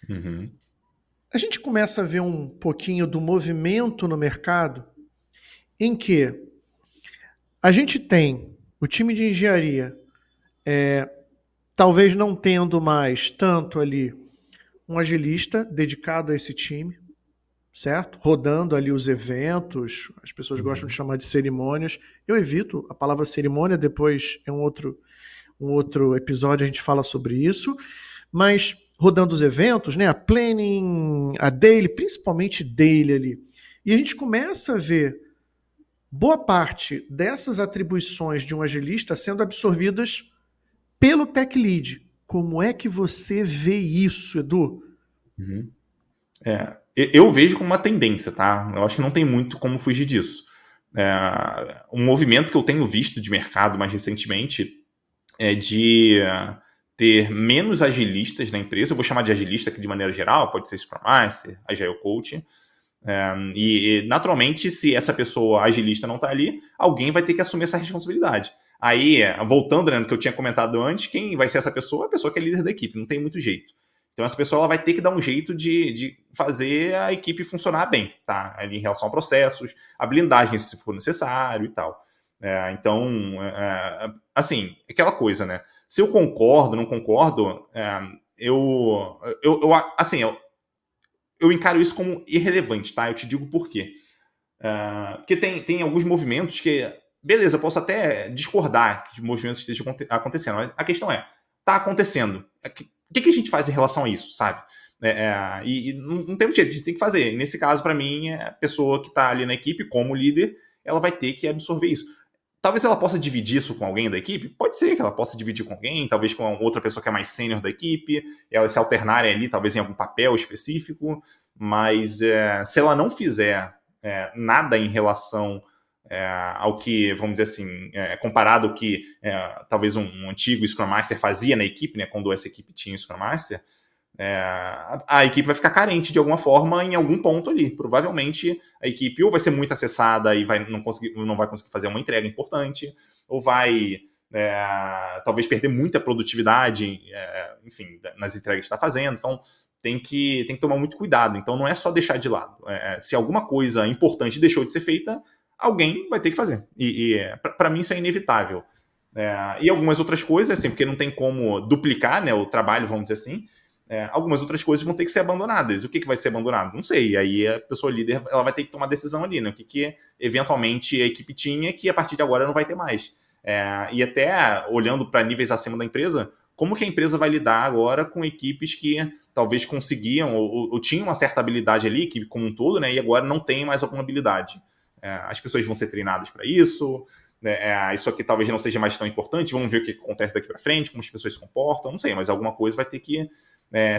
Uhum. A gente começa a ver um pouquinho do movimento no mercado em que a gente tem o time de engenharia talvez não tendo mais tanto ali um agilista dedicado a esse time, certo? Rodando ali os eventos, as pessoas gostam de chamar de cerimônias. Eu evito a palavra cerimônia, depois é um outro episódio a gente fala sobre isso, mas rodando os eventos, né? A planning, a daily, principalmente daily ali. E a gente começa a ver boa parte dessas atribuições de um agilista sendo absorvidas pelo tech lead. Como é que você vê isso, Edu? Uhum. Eu vejo como uma tendência, tá? Eu acho que não tem muito como fugir disso. Um movimento que eu tenho visto de mercado mais recentemente é de ter menos agilistas na empresa. Eu vou chamar de agilista aqui de maneira geral, pode ser Scrum Master, Agile Coach. E naturalmente, se essa pessoa agilista não está ali, alguém vai ter que assumir essa responsabilidade. Aí, voltando, né, no que eu tinha comentado antes, quem vai ser essa pessoa? A pessoa que é líder da equipe, não tem muito jeito. Então, essa pessoa ela vai ter que dar um jeito de fazer a equipe funcionar bem, tá? Ali em relação a processos, a blindagem, se for necessário e tal. Então, aquela coisa, né? Se eu concordo, não concordo, eu encaro isso como irrelevante, tá? Eu te digo por quê. Porque tem alguns movimentos que, beleza, eu posso até discordar que os movimentos estejam acontecendo, mas a questão é, tá acontecendo. O que a gente faz em relação a isso, sabe? E não tem jeito, a gente tem que fazer. Nesse caso, para mim, a pessoa que está ali na equipe, como líder, ela vai ter que absorver isso. Talvez ela possa dividir isso com alguém da equipe, pode ser que ela possa dividir com alguém, talvez com outra pessoa que é mais sênior da equipe, elas se alternarem ali, talvez em algum papel específico, mas se ela não fizer nada em relação ao que, vamos dizer assim, comparado ao que talvez um antigo Scrum Master fazia na equipe, né, quando essa equipe tinha o Scrum Master, a equipe vai ficar carente de alguma forma em algum ponto ali. Provavelmente a equipe ou vai ser muito acessada e não vai conseguir fazer uma entrega importante, ou vai talvez perder muita produtividade, enfim, nas entregas que está fazendo. Então tem que tomar muito cuidado. Então não é só deixar de lado. Se alguma coisa importante deixou de ser feita, alguém vai ter que fazer. E para mim isso é inevitável. E algumas outras coisas, assim, porque não tem como duplicar, né, o trabalho, vamos dizer assim. Algumas outras coisas vão ter que ser abandonadas. O que vai ser abandonado? Não sei. Aí a pessoa líder ela vai ter que tomar decisão ali, né? O que eventualmente a equipe tinha que a partir de agora não vai ter mais. E até olhando para níveis acima da empresa, como que a empresa vai lidar agora com equipes que talvez conseguiam ou tinham uma certa habilidade ali, equipe como um todo, né? E agora não tem mais alguma habilidade. As pessoas vão ser treinadas para isso. Isso aqui talvez não seja mais tão importante. Vamos ver o que acontece daqui para frente, como as pessoas se comportam. Não sei, mas alguma coisa vai ter que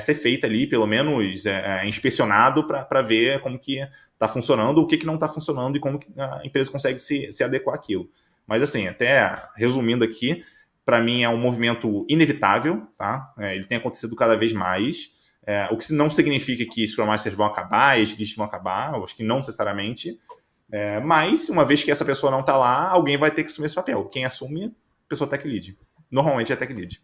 ser feita ali, pelo menos inspecionado para ver como que está funcionando, o que não está funcionando e como que a empresa consegue se adequar àquilo. Mas assim, até resumindo aqui, para mim é um movimento inevitável, tá? Ele tem acontecido cada vez mais, o que não significa que Scrum Masters vão acabar, eles vão acabar, eu acho que não necessariamente, mas uma vez que essa pessoa não está lá, alguém vai ter que assumir esse papel. Quem assume é a pessoa tech lead. Normalmente é tech lead.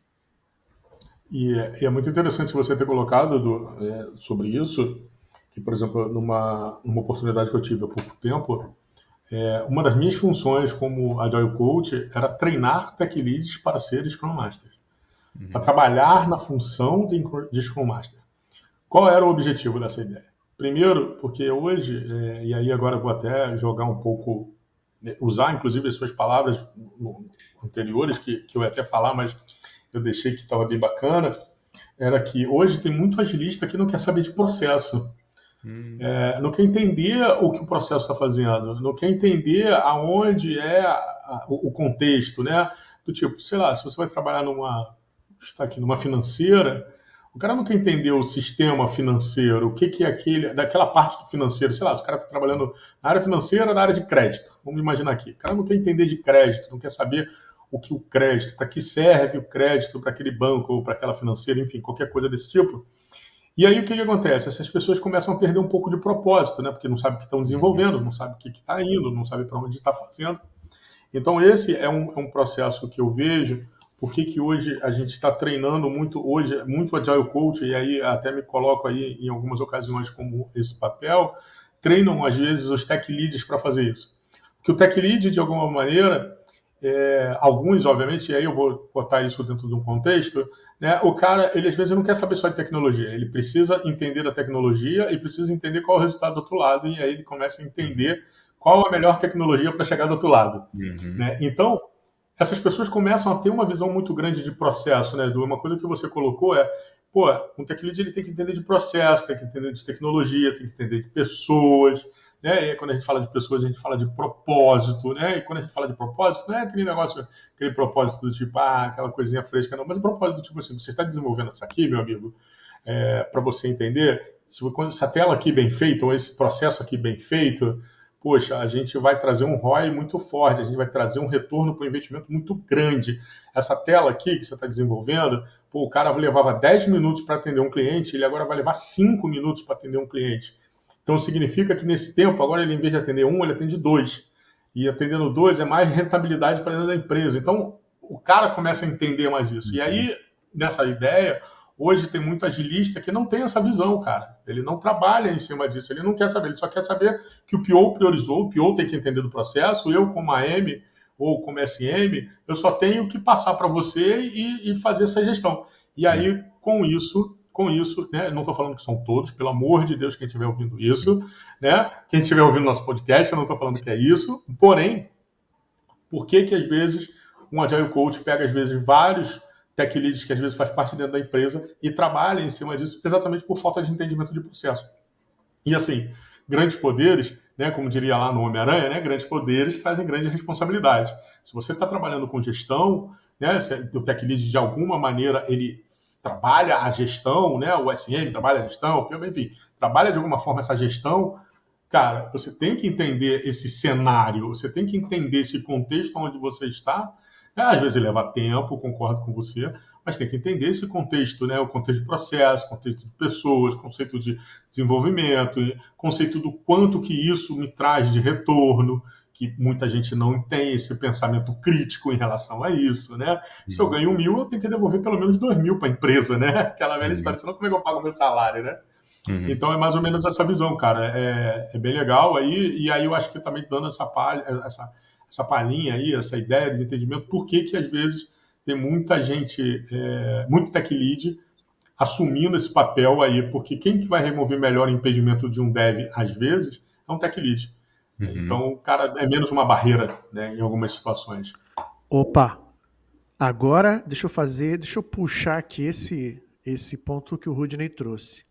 E é muito interessante você ter colocado sobre isso, que, por exemplo, numa oportunidade que eu tive há pouco tempo, uma das minhas funções como Agile Coach era treinar tech leads para ser Scrum Master, para trabalhar na função de Scrum Master. Qual era o objetivo dessa ideia? Primeiro, porque hoje, e aí agora eu vou até jogar um pouco, usar inclusive as suas palavras anteriores, que eu ia até falar, mas eu deixei que estava bem bacana, era que hoje tem muito agilista que não quer saber de processo. Não quer entender o que o processo está fazendo, não quer entender aonde o contexto, né? Do tipo, sei lá, se você vai trabalhar numa financeira, O cara não quer entender o sistema financeiro, o que é daquela parte do financeiro, sei lá, os caras estão trabalhando na área financeira, na área de crédito. Vamos imaginar aqui. O cara não quer entender de crédito, não quer saber o que o crédito, para que serve o crédito para aquele banco ou para aquela financeira, enfim, qualquer coisa desse tipo. E aí o que acontece? Essas pessoas começam a perder um pouco de propósito, né? Porque não sabem o que estão desenvolvendo, não sabem o que está indo, não sabem para onde está fazendo. Então esse é um processo que eu vejo. Por que hoje a gente está treinando muito Agile Coach, e aí até me coloco aí em algumas ocasiões como esse papel, treinam às vezes os tech leads para fazer isso. Porque o tech lead, de alguma maneira, alguns, obviamente, e aí eu vou botar isso dentro de um contexto, né, o cara, ele às vezes não quer saber só de tecnologia, ele precisa entender da tecnologia e precisa entender qual é o resultado do outro lado, e aí ele começa a entender qual a melhor tecnologia para chegar do outro lado. Né? Então, essas pessoas começam a ter uma visão muito grande de processo, né, Edu? Uma coisa que você colocou um tech lead ele tem que entender de processo, tem que entender de tecnologia, tem que entender de pessoas, né? E aí, quando a gente fala de pessoas, a gente fala de propósito, né? E quando a gente fala de propósito, não é aquele negócio, aquele propósito do tipo, aquela coisinha fresca, não, mas o propósito do tipo assim, você está desenvolvendo isso aqui, meu amigo, para você entender, quando essa tela aqui bem feita, ou esse processo aqui bem feito, poxa, a gente vai trazer um ROI muito forte, a gente vai trazer um retorno para o investimento muito grande. Essa tela aqui que você está desenvolvendo, o cara levava 10 minutos para atender um cliente, ele agora vai levar 5 minutos para atender um cliente. Então significa que nesse tempo, agora ele, em vez de atender um, ele atende 2. E atendendo 2 é mais rentabilidade para dentro da empresa. Então o cara começa a entender mais isso. E aí, nessa ideia, hoje tem muito agilista que não tem essa visão, cara. Ele não trabalha em cima disso, ele não quer saber, ele só quer saber que o PO priorizou, o PO tem que entender do processo, eu como AM ou como SM, eu só tenho que passar para você e fazer essa gestão. E aí, com isso, né, não estou falando que são todos, pelo amor de Deus, quem estiver ouvindo isso, né, quem estiver ouvindo nosso podcast, eu não estou falando que é isso, porém, por que às vezes um Agile Coach pega, às vezes, vários tech leads que às vezes faz parte dentro da empresa e trabalha em cima disso exatamente por falta de entendimento de processo. E assim, grandes poderes, né, como diria lá no Homem-Aranha, né, grandes poderes trazem grande responsabilidade. Se você está trabalhando com gestão, né, o tech lead de alguma maneira ele trabalha a gestão, né, o SM trabalha a gestão, enfim, trabalha de alguma forma essa gestão, cara, você tem que entender esse cenário, você tem que entender esse contexto onde você está. Às vezes leva tempo, concordo com você, mas tem que entender esse contexto, né? O contexto de processo, contexto de pessoas, conceito de desenvolvimento, conceito do quanto que isso me traz de retorno, que muita gente não tem esse pensamento crítico em relação a isso, né? Se eu ganho 1.000, eu tenho que devolver pelo menos 2.000 para a empresa, né? Aquela velha história, senão como é que eu pago o meu salário, né? Então é mais ou menos essa visão, cara. É bem legal aí, e aí eu acho que também dando essa palhinha aí, essa ideia de entendimento, por que às vezes tem muita gente, muito tech lead, assumindo esse papel aí, porque quem que vai remover melhor o impedimento de um dev, às vezes, é um tech lead. Então, o cara é menos uma barreira, né, em algumas situações. Opa! Agora, deixa eu puxar aqui esse ponto que o Rudney trouxe.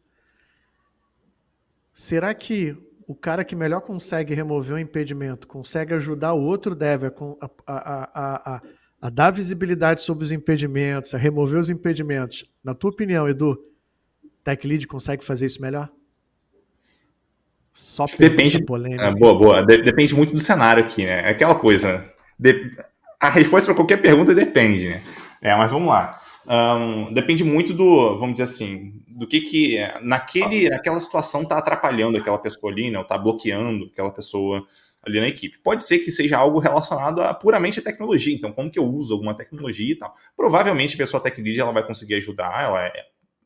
Será que o cara que melhor consegue remover um impedimento, consegue ajudar o outro dev a dar visibilidade sobre os impedimentos, a remover os impedimentos? Na tua opinião, Edu, Tech Lead consegue fazer isso melhor? Só depende, polêmica. Boa. Depende muito do cenário aqui, né? É aquela coisa. A resposta para qualquer pergunta depende, né? Mas vamos lá. Depende muito do, vamos dizer assim, do que naquela situação está atrapalhando aquela pessoa ali, né? Ou está bloqueando aquela pessoa ali na equipe. Pode ser que seja algo relacionado a puramente a tecnologia. Então, como que eu uso alguma tecnologia e tal. Provavelmente a pessoa tech lead ela vai conseguir ajudar. Ela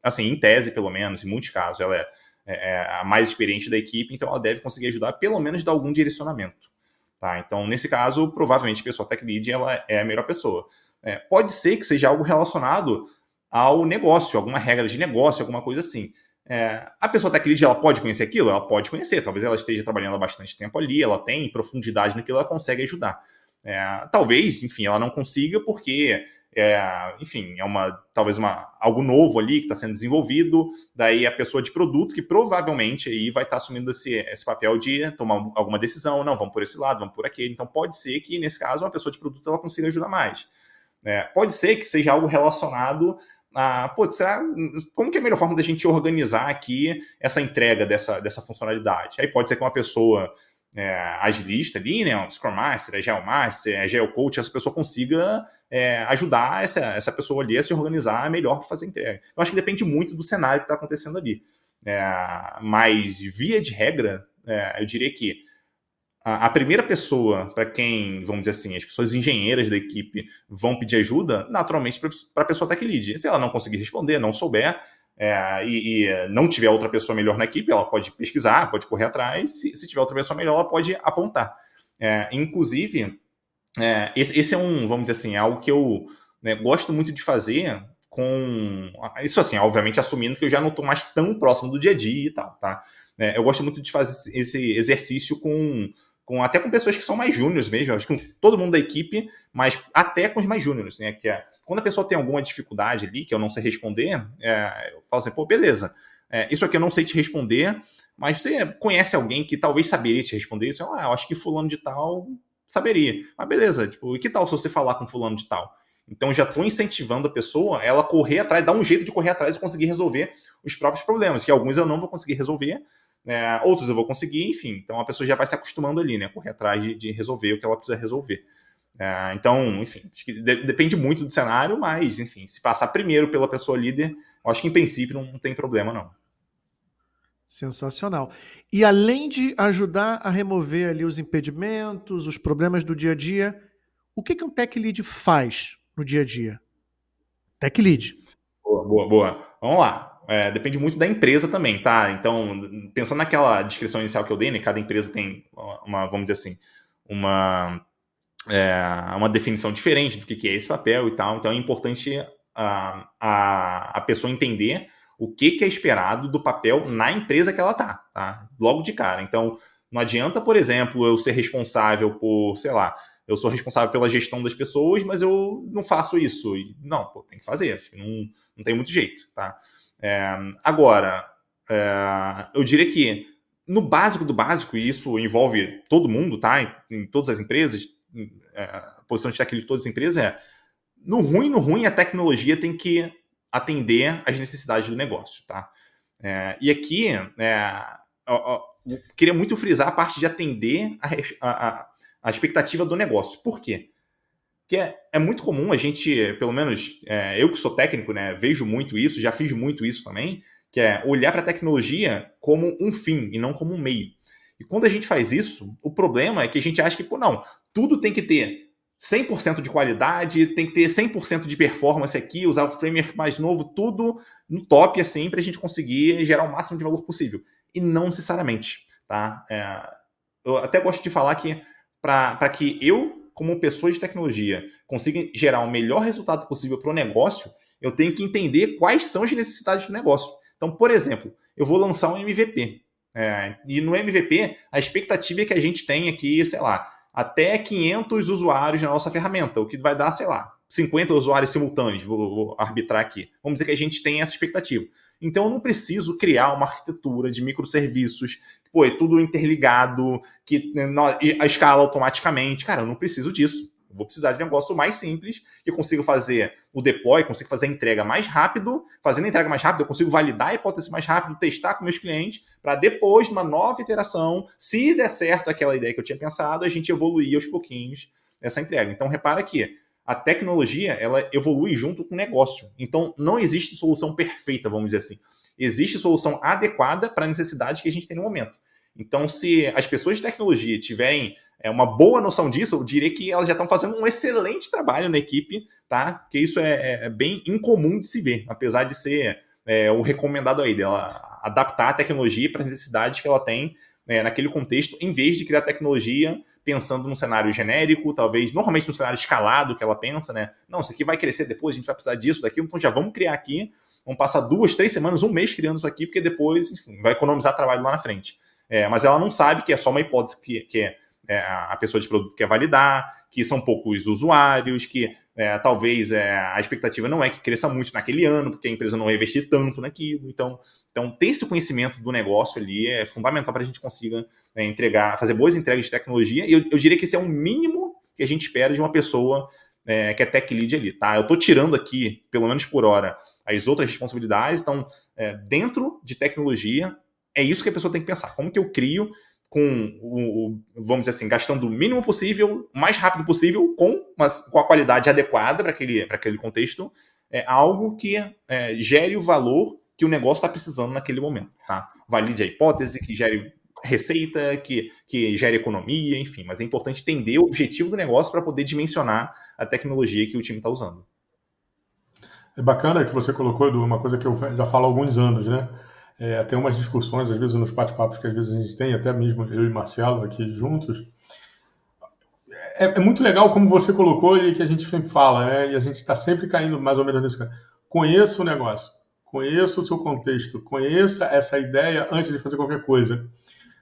assim, em tese pelo menos, em muitos casos, ela é a mais experiente da equipe, então ela deve conseguir ajudar, pelo menos dar algum direcionamento. Tá? Então, nesse caso, provavelmente a pessoa tech lead ela é a melhor pessoa. Pode ser que seja algo relacionado ao negócio, alguma regra de negócio, alguma coisa assim. A pessoa tech lead, ela pode conhecer aquilo? Ela pode conhecer. Talvez ela esteja trabalhando há bastante tempo ali, ela tem profundidade naquilo, ela consegue ajudar. Talvez, enfim, ela não consiga porque, enfim, talvez algo novo ali que está sendo desenvolvido, daí a pessoa de produto que provavelmente aí vai estar assumindo esse papel de tomar alguma decisão, não, vamos por esse lado, vamos por aquele. Então pode ser que, nesse caso, uma pessoa de produto ela consiga ajudar mais. Pode ser que seja algo relacionado como que é a melhor forma da gente organizar aqui essa entrega dessa funcionalidade? Aí pode ser que uma pessoa agilista ali, né, um Scrum Master, Agile Master, Agile Coach, essa pessoa consiga ajudar essa pessoa ali a se organizar melhor para fazer a entrega. Eu acho que depende muito do cenário que está acontecendo ali. Mas, via de regra, eu diria que a primeira pessoa para quem, vamos dizer assim, as pessoas engenheiras da equipe vão pedir ajuda, naturalmente, para a pessoa tech lead. Se ela não conseguir responder, não souber, e não tiver outra pessoa melhor na equipe, ela pode pesquisar, pode correr atrás. Se tiver outra pessoa melhor, ela pode apontar. Inclusive, esse é vamos dizer assim, algo que eu gosto muito de fazer com... Isso assim, obviamente, assumindo que eu já não estou mais tão próximo do dia a dia e tal, tá? Eu gosto muito de fazer esse exercício até com pessoas que são mais júniores mesmo, acho que com todo mundo da equipe, mas até com os mais júniores, né? Que quando a pessoa tem alguma dificuldade ali, que eu não sei responder, eu falo assim, pô, beleza, isso aqui eu não sei te responder, mas você conhece alguém que talvez saberia te responder isso? Eu acho que fulano de tal saberia. Mas beleza, tipo, e que tal se você falar com fulano de tal? Então já estou incentivando a pessoa, ela correr atrás, dar um jeito de correr atrás e conseguir resolver os próprios problemas, que alguns eu não vou conseguir resolver, outros eu vou conseguir, enfim. Então a pessoa já vai se acostumando ali, né? Correr atrás de resolver o que ela precisa resolver. Então, enfim, acho que depende muito do cenário, mas, enfim, se passar primeiro pela pessoa líder, eu acho que em princípio não tem problema, não. Sensacional. E além de ajudar a remover ali os impedimentos, os problemas do dia a dia, o que um tech lead faz no dia a dia? Tech lead. Boa. Vamos lá. Depende muito da empresa também, tá? Então, pensando naquela descrição inicial que eu dei, né? Cada empresa tem vamos dizer assim, uma definição diferente do que é esse papel e tal. Então, é importante a pessoa entender o que é esperado do papel na empresa que ela tá? Logo de cara. Então, não adianta, por exemplo, eu ser responsável por, sei lá, eu sou responsável pela gestão das pessoas, mas eu não faço isso. Não, tem que fazer. Acho que não tem muito jeito, tá? Agora, eu diria que no básico do básico, e isso envolve todo mundo, tá? Em todas as empresas, a posição de tech lead de todas as empresas no ruim, a tecnologia tem que atender às necessidades do negócio, tá? E aqui, eu queria muito frisar a parte de atender a expectativa do negócio. Por quê? Porque é muito comum a gente, pelo menos eu que sou técnico, né, vejo muito isso, já fiz muito isso também, que é olhar para a tecnologia como um fim e não como um meio. E quando a gente faz isso, o problema é que a gente acha que, tudo tem que ter 100% de qualidade, tem que ter 100% de performance aqui, usar o framework mais novo, tudo no top, assim, para a gente conseguir gerar o máximo de valor possível. E não necessariamente, tá? Eu até gosto de falar que para que eu, como pessoa de tecnologia, consiga gerar o melhor resultado possível para o negócio, eu tenho que entender quais são as necessidades do negócio. Então, por exemplo, eu vou lançar um MVP. E no MVP, a expectativa é que a gente tenha aqui, sei lá, até 500 usuários na nossa ferramenta, o que vai dar, sei lá, 50 usuários simultâneos, vou arbitrar aqui. Vamos dizer que a gente tem essa expectativa. Então, eu não preciso criar uma arquitetura de microserviços, é tudo interligado, que a escala automaticamente. Cara, eu não preciso disso. Eu vou precisar de um negócio mais simples, que eu consigo fazer o deploy, consigo fazer a entrega mais rápido. Fazendo a entrega mais rápido, eu consigo validar a hipótese mais rápido, testar com meus clientes, para depois, numa nova iteração, se der certo aquela ideia que eu tinha pensado, a gente evoluir aos pouquinhos essa entrega. Então, repara que a tecnologia, ela evolui junto com o negócio. Então, não existe solução perfeita, vamos dizer assim. Existe solução adequada para a necessidade que a gente tem no momento. Então, se as pessoas de tecnologia tiverem uma boa noção disso, eu diria que elas já estão fazendo um excelente trabalho na equipe, tá? Porque isso é bem incomum de se ver, apesar de ser o recomendado aí, dela adaptar a tecnologia para as necessidades que ela tem naquele contexto, em vez de criar tecnologia pensando num cenário genérico, talvez, normalmente num cenário escalado que ela pensa, né? Não, isso aqui vai crescer depois, a gente vai precisar disso, daquilo, então já vamos criar aqui, vamos passar 2, 3 semanas, um mês criando isso aqui, porque depois, enfim, vai economizar trabalho lá na frente. Mas ela não sabe que é só uma hipótese que a pessoa de produto quer validar, que são poucos usuários, que talvez a expectativa não é que cresça muito naquele ano, porque a empresa não vai investir tanto naquilo. Então ter esse conhecimento do negócio ali é fundamental para a gente consiga fazer boas entregas de tecnologia. E eu diria que esse é um mínimo que a gente espera de uma pessoa que é tech lead ali, tá? Eu estou tirando aqui, pelo menos por hora, as outras responsabilidades. Então, dentro de tecnologia, é isso que a pessoa tem que pensar. Como que eu crio vamos dizer assim, gastando o mínimo possível, o mais rápido possível, com a qualidade adequada para aquele contexto, algo que gere o valor que o negócio está precisando naquele momento, tá? Valide a hipótese, que gere receita, que gere economia, enfim. Mas é importante entender o objetivo do negócio para poder dimensionar a tecnologia que o time está usando. É bacana que você colocou, Edu, uma coisa que eu já falo há alguns anos, né? Tem umas discussões, às vezes, nos bate-papos que às vezes a gente tem, até mesmo eu e Marcelo aqui juntos. É muito legal como você colocou e que a gente sempre fala, e a gente está sempre caindo mais ou menos nesse caso. Conheça o negócio, conheça o seu contexto, conheça essa ideia antes de fazer qualquer coisa.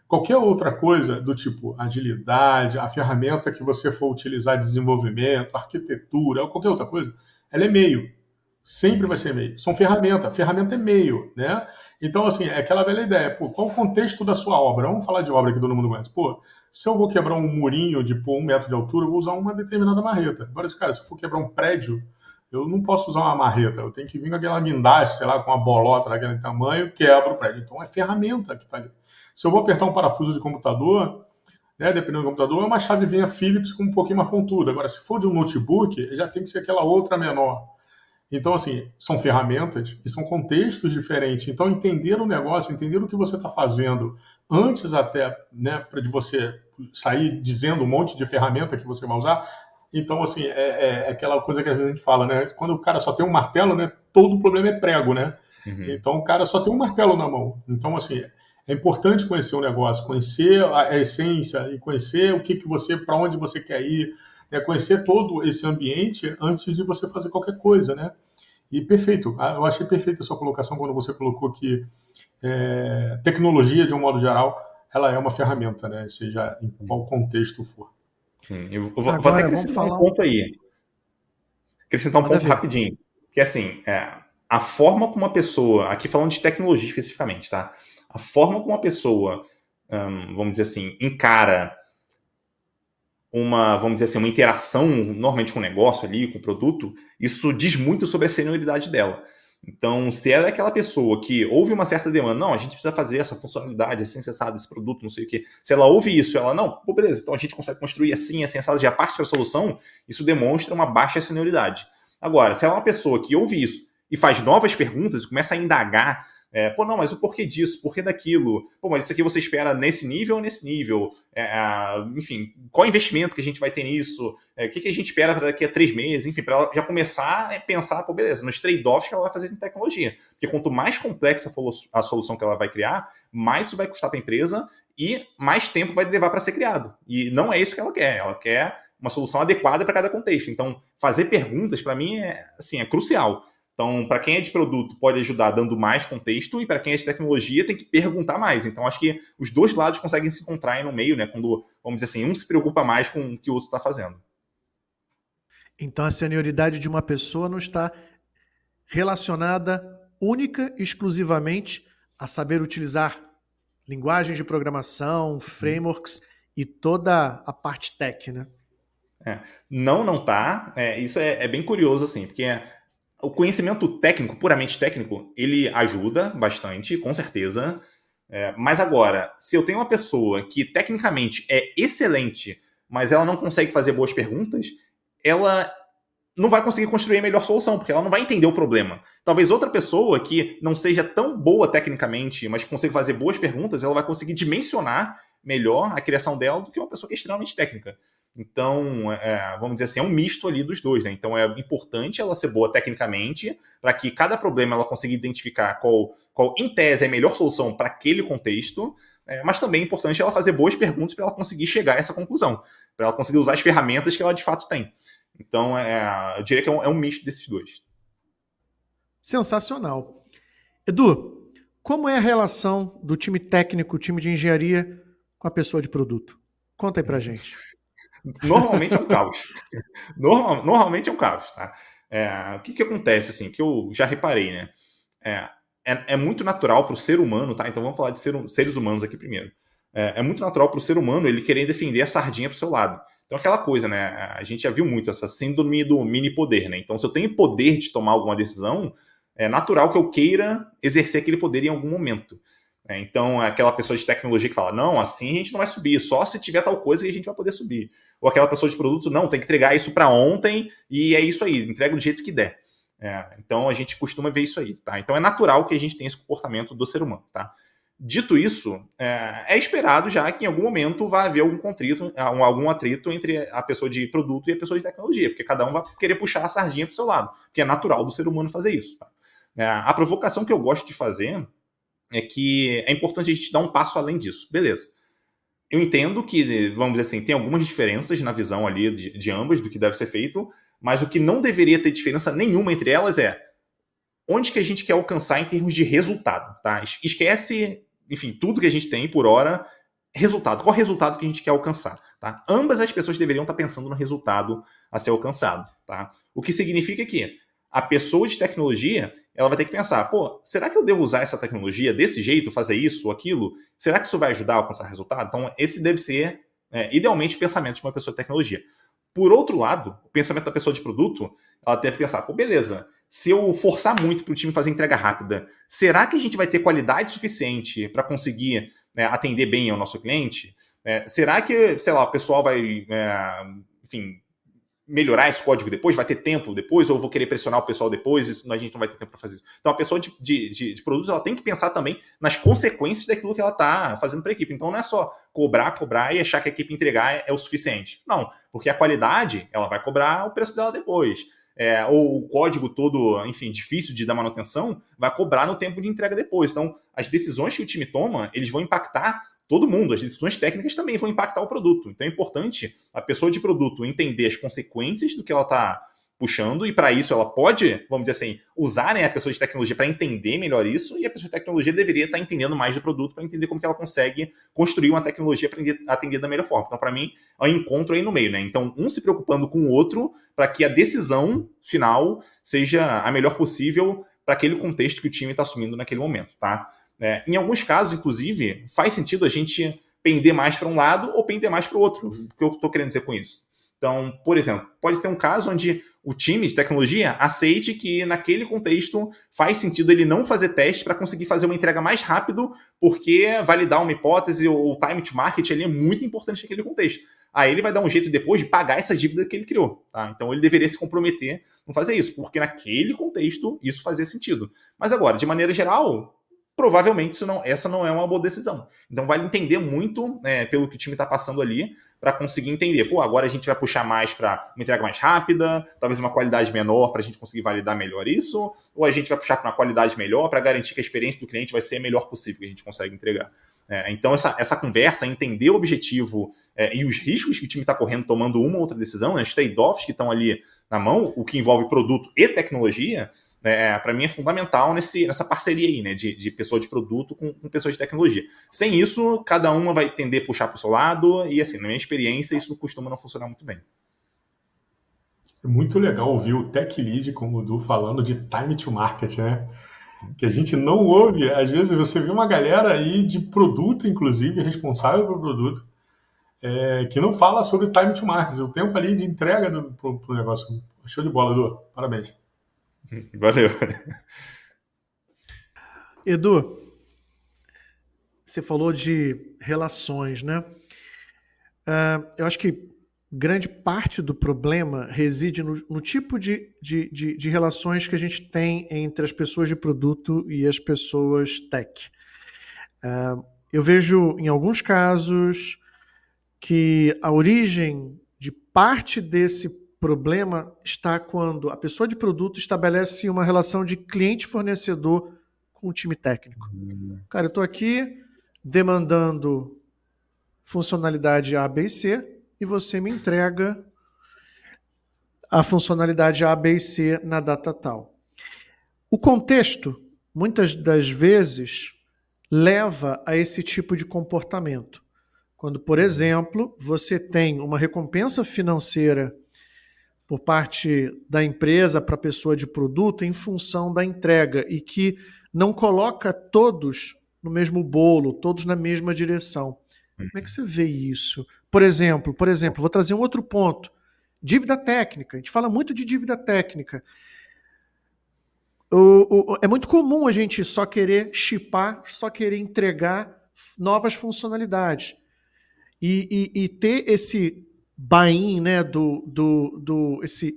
Qualquer outra coisa do tipo agilidade, a ferramenta que você for utilizar, desenvolvimento, arquitetura, ou qualquer outra coisa, ela é meio. Sempre vai ser meio. São ferramenta. Ferramenta é meio, né? Então, assim, é aquela velha ideia. Pô, qual o contexto da sua obra? Vamos falar de obra que todo mundo conhece. Pô, se eu vou quebrar um murinho de 1 metro de altura, eu vou usar uma determinada marreta. Agora, se eu for quebrar um prédio, eu não posso usar uma marreta. Eu tenho que vir com aquela guindaste, sei lá, com uma bolota daquele tamanho, quebra o prédio. Então, é ferramenta que está ali. Se eu vou apertar um parafuso de computador, né, dependendo do computador, é uma chavezinha Phillips com um pouquinho mais pontuda. Agora, se for de um notebook, já tem que ser aquela outra menor. Então, assim, são ferramentas e são contextos diferentes. Então, entender o negócio, entender o que você está fazendo antes até, né, de você sair dizendo um monte de ferramenta que você vai usar. Então, assim, é aquela coisa que a gente fala, né? Quando o cara só tem um martelo, né, todo o problema é prego, né? Uhum. Então, o cara só tem um martelo na mão. Então, assim, é importante conhecer o negócio, conhecer a essência e conhecer o que você, para onde você quer ir, conhecer todo esse ambiente antes de você fazer qualquer coisa, né? E perfeito, eu achei perfeita a sua colocação quando você colocou que tecnologia, de um modo geral, ela é uma ferramenta, né? Seja em qual contexto for. Sim, eu vou até acrescentar um ponto aí. Acrescentar um ponto rapidinho. Que assim, a forma como uma pessoa, aqui falando de tecnologia especificamente, tá? A forma como uma pessoa, vamos dizer assim, encara vamos dizer assim, uma interação normalmente com o negócio ali, com o produto, isso diz muito sobre a senioridade dela. Então, se ela é aquela pessoa que ouve uma certa demanda, não, a gente precisa fazer essa funcionalidade, assim, acessado esse produto, não sei o quê. Se ela ouve isso, ela, não, pô, beleza, então a gente consegue construir assim, acessado, já parte para a solução, isso demonstra uma baixa senioridade. Agora, se ela é uma pessoa que ouve isso e faz novas perguntas e começa a indagar, pô, não, mas o porquê disso, porquê daquilo? Pô, mas isso aqui você espera nesse nível ou nesse nível? Enfim, qual investimento que a gente vai ter nisso? O que a gente espera daqui a 3 meses? Enfim, para ela já começar a pensar, pô, beleza, nos trade-offs que ela vai fazer em tecnologia. Porque quanto mais complexa a solução que ela vai criar, mais isso vai custar para a empresa e mais tempo vai levar para ser criado. E não é isso que ela quer. Ela quer uma solução adequada para cada contexto. Então, fazer perguntas, para mim, é crucial. Então, para quem é de produto, pode ajudar dando mais contexto, e para quem é de tecnologia, tem que perguntar mais. Então, acho que os dois lados conseguem se encontrar aí no meio, né? Quando, vamos dizer assim, um se preocupa mais com o que o outro está fazendo. Então, a senioridade de uma pessoa não está relacionada única e exclusivamente a saber utilizar linguagens de programação, frameworks e toda a parte tech, né? Não tá. Isso é bem curioso, assim, porque o conhecimento técnico, puramente técnico, ele ajuda bastante, com certeza. Mas agora, se eu tenho uma pessoa que tecnicamente é excelente, mas ela não consegue fazer boas perguntas, ela não vai conseguir construir a melhor solução, porque ela não vai entender o problema. Talvez outra pessoa que não seja tão boa tecnicamente, mas que consiga fazer boas perguntas, ela vai conseguir dimensionar melhor a criação dela do que uma pessoa que é extremamente técnica. Então, vamos dizer assim, é um misto ali dos dois, né? Então, é importante ela ser boa tecnicamente, para que cada problema ela consiga identificar qual em tese, é a melhor solução para aquele contexto, mas também é importante ela fazer boas perguntas para ela conseguir chegar a essa conclusão, para ela conseguir usar as ferramentas que ela de fato tem. Então, eu diria que é um misto desses dois. Sensacional. Edu, como é a relação do time técnico, time de engenharia, com a pessoa de produto? Conta aí pra gente. Normalmente é um caos. Normalmente é um caos, tá? O que acontece, assim, que eu já reparei, né? É muito natural para o ser humano, tá? Então vamos falar de seres humanos aqui primeiro. É muito natural para o ser humano ele querer defender a sardinha para o seu lado. Então, aquela coisa, né? A gente já viu muito essa síndrome do mini poder, né? Então, se eu tenho poder de tomar alguma decisão, é natural que eu queira exercer aquele poder em algum momento. Então, aquela pessoa de tecnologia que fala, não, assim a gente não vai subir, só se tiver tal coisa que a gente vai poder subir. Ou aquela pessoa de produto, não, tem que entregar isso para ontem e é isso aí, entrega do jeito que der. Então, a gente costuma ver isso aí, tá? Então, é natural que a gente tenha esse comportamento do ser humano, tá? Dito isso, é esperado já que em algum momento vai haver algum atrito entre a pessoa de produto e a pessoa de tecnologia, porque cada um vai querer puxar a sardinha para o seu lado, porque é natural do ser humano fazer isso. Tá? A provocação que eu gosto de fazer é que é importante a gente dar um passo além disso. Beleza. Eu entendo que, vamos dizer assim, tem algumas diferenças na visão ali de ambas do que deve ser feito, mas o que não deveria ter diferença nenhuma entre elas é onde que a gente quer alcançar em termos de resultado, tá? Esquece, enfim, tudo que a gente tem por hora, resultado. Qual resultado que a gente quer alcançar, tá? Ambas as pessoas deveriam estar pensando no resultado a ser alcançado, tá? O que significa que a pessoa de tecnologia, ela vai ter que pensar, pô, será que eu devo usar essa tecnologia desse jeito, fazer isso ou aquilo? Será que isso vai ajudar a alcançar resultado? Então, esse deve ser, idealmente, o pensamento de uma pessoa de tecnologia. Por outro lado, o pensamento da pessoa de produto, ela deve pensar, pô, beleza, se eu forçar muito para o time fazer entrega rápida, será que a gente vai ter qualidade suficiente para conseguir atender bem ao nosso cliente? Será que, sei lá, o pessoal vai, enfim, melhorar esse código depois? Vai ter tempo depois? Ou eu vou querer pressionar o pessoal depois? A gente não vai ter tempo para fazer isso. Então, a pessoa de produto, ela tem que pensar também nas consequências daquilo que ela está fazendo para a equipe. Então, não é só cobrar e achar que a equipe entregar é o suficiente. Não, porque a qualidade, ela vai cobrar o preço dela depois. Ou o código todo, enfim, difícil de dar manutenção, vai cobrar no tempo de entrega depois. Então, as decisões que o time toma, eles vão impactar todo mundo. As decisões técnicas também vão impactar o produto. Então, é importante a pessoa de produto entender as consequências do que ela está puxando, e para isso ela pode, vamos dizer assim, usar a pessoa de tecnologia para entender melhor isso, e a pessoa de tecnologia deveria estar entendendo mais do produto para entender como que ela consegue construir uma tecnologia para atender da melhor forma. Então, para mim, é um encontro aí no meio, né? Então, um se preocupando com o outro para que a decisão final seja a melhor possível para aquele contexto que o time está assumindo naquele momento, tá? Em alguns casos, inclusive, faz sentido a gente pender mais para um lado ou pender mais para o outro. O que eu estou querendo dizer com isso? Então, por exemplo, pode ter um caso onde o time de tecnologia aceite que naquele contexto faz sentido ele não fazer teste para conseguir fazer uma entrega mais rápido, porque validar uma hipótese ou o time to market ali é muito importante naquele contexto. Aí ele vai dar um jeito depois de pagar essa dívida que ele criou. Tá? Então ele deveria se comprometer a fazer isso, porque naquele contexto isso fazia sentido. Mas agora, de maneira geral, provavelmente essa não é uma boa decisão. Então vale entender muito pelo que o time está passando ali, para conseguir entender, pô, agora a gente vai puxar mais para uma entrega mais rápida, talvez uma qualidade menor para a gente conseguir validar melhor isso, ou a gente vai puxar para uma qualidade melhor para garantir que a experiência do cliente vai ser a melhor possível que a gente consegue entregar. Então essa conversa, entender o objetivo e os riscos que o time está correndo tomando uma ou outra decisão, os trade-offs que estão ali na mão, o que envolve produto e tecnologia, para mim é fundamental nessa parceria aí, né, de pessoa de produto com pessoa de tecnologia. Sem isso, cada uma vai tender a puxar para o seu lado e, assim, na minha experiência, isso costuma não funcionar muito bem. É muito legal ouvir o Tech Lead como o Du falando de time to market, né? Que a gente não ouve. Às vezes você vê uma galera aí de produto, inclusive, responsável pelo produto, que não fala sobre time to market, o tempo ali de entrega pro negócio. Show de bola, Du. Parabéns. Valeu. Edu, você falou de relações, né? Eu acho que grande parte do problema reside no tipo de relações que a gente tem entre as pessoas de produto e as pessoas tech. Eu vejo, em alguns casos, que a origem de parte desse problema está quando a pessoa de produto estabelece uma relação de cliente-fornecedor com o time técnico. Cara, eu estou aqui demandando funcionalidade A, B e C e você me entrega a funcionalidade A, B e C na data tal. O contexto, muitas das vezes, leva a esse tipo de comportamento. Quando, por exemplo, você tem uma recompensa financeira por parte da empresa para a pessoa de produto em função da entrega e que não coloca todos no mesmo bolo, todos na mesma direção. Como é que você vê isso? Por exemplo, vou trazer um outro ponto. Dívida técnica. A gente fala muito de dívida técnica. É muito comum a gente só querer chipar, só querer entregar novas funcionalidades. E ter esse buy-in, né,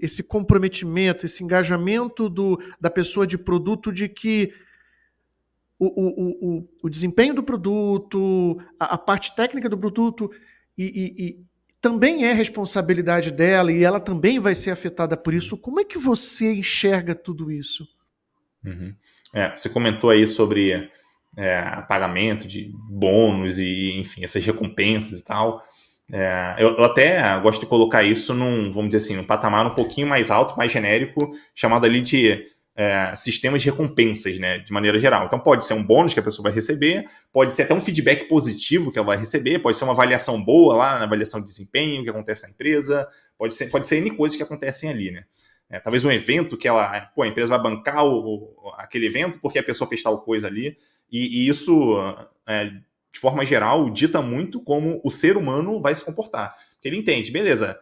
esse comprometimento, esse engajamento da pessoa de produto de que o desempenho do produto, a parte técnica do produto e também é responsabilidade dela e ela também vai ser afetada por isso. Como é que você enxerga tudo isso? Uhum. Você comentou aí sobre pagamento de bônus e, enfim, essas recompensas e tal. Eu até gosto de colocar isso vamos dizer assim, num patamar um pouquinho mais alto, mais genérico, chamado ali de sistemas de recompensas, né, de maneira geral. Então pode ser um bônus que a pessoa vai receber, pode ser até um feedback positivo que ela vai receber, pode ser uma avaliação boa lá na avaliação de desempenho que acontece na empresa, pode ser N coisas que acontecem ali, né. Talvez um evento que a empresa vai bancar aquele evento porque a pessoa fez tal coisa ali, e isso, de forma geral, dita muito como o ser humano vai se comportar. Porque ele entende, beleza,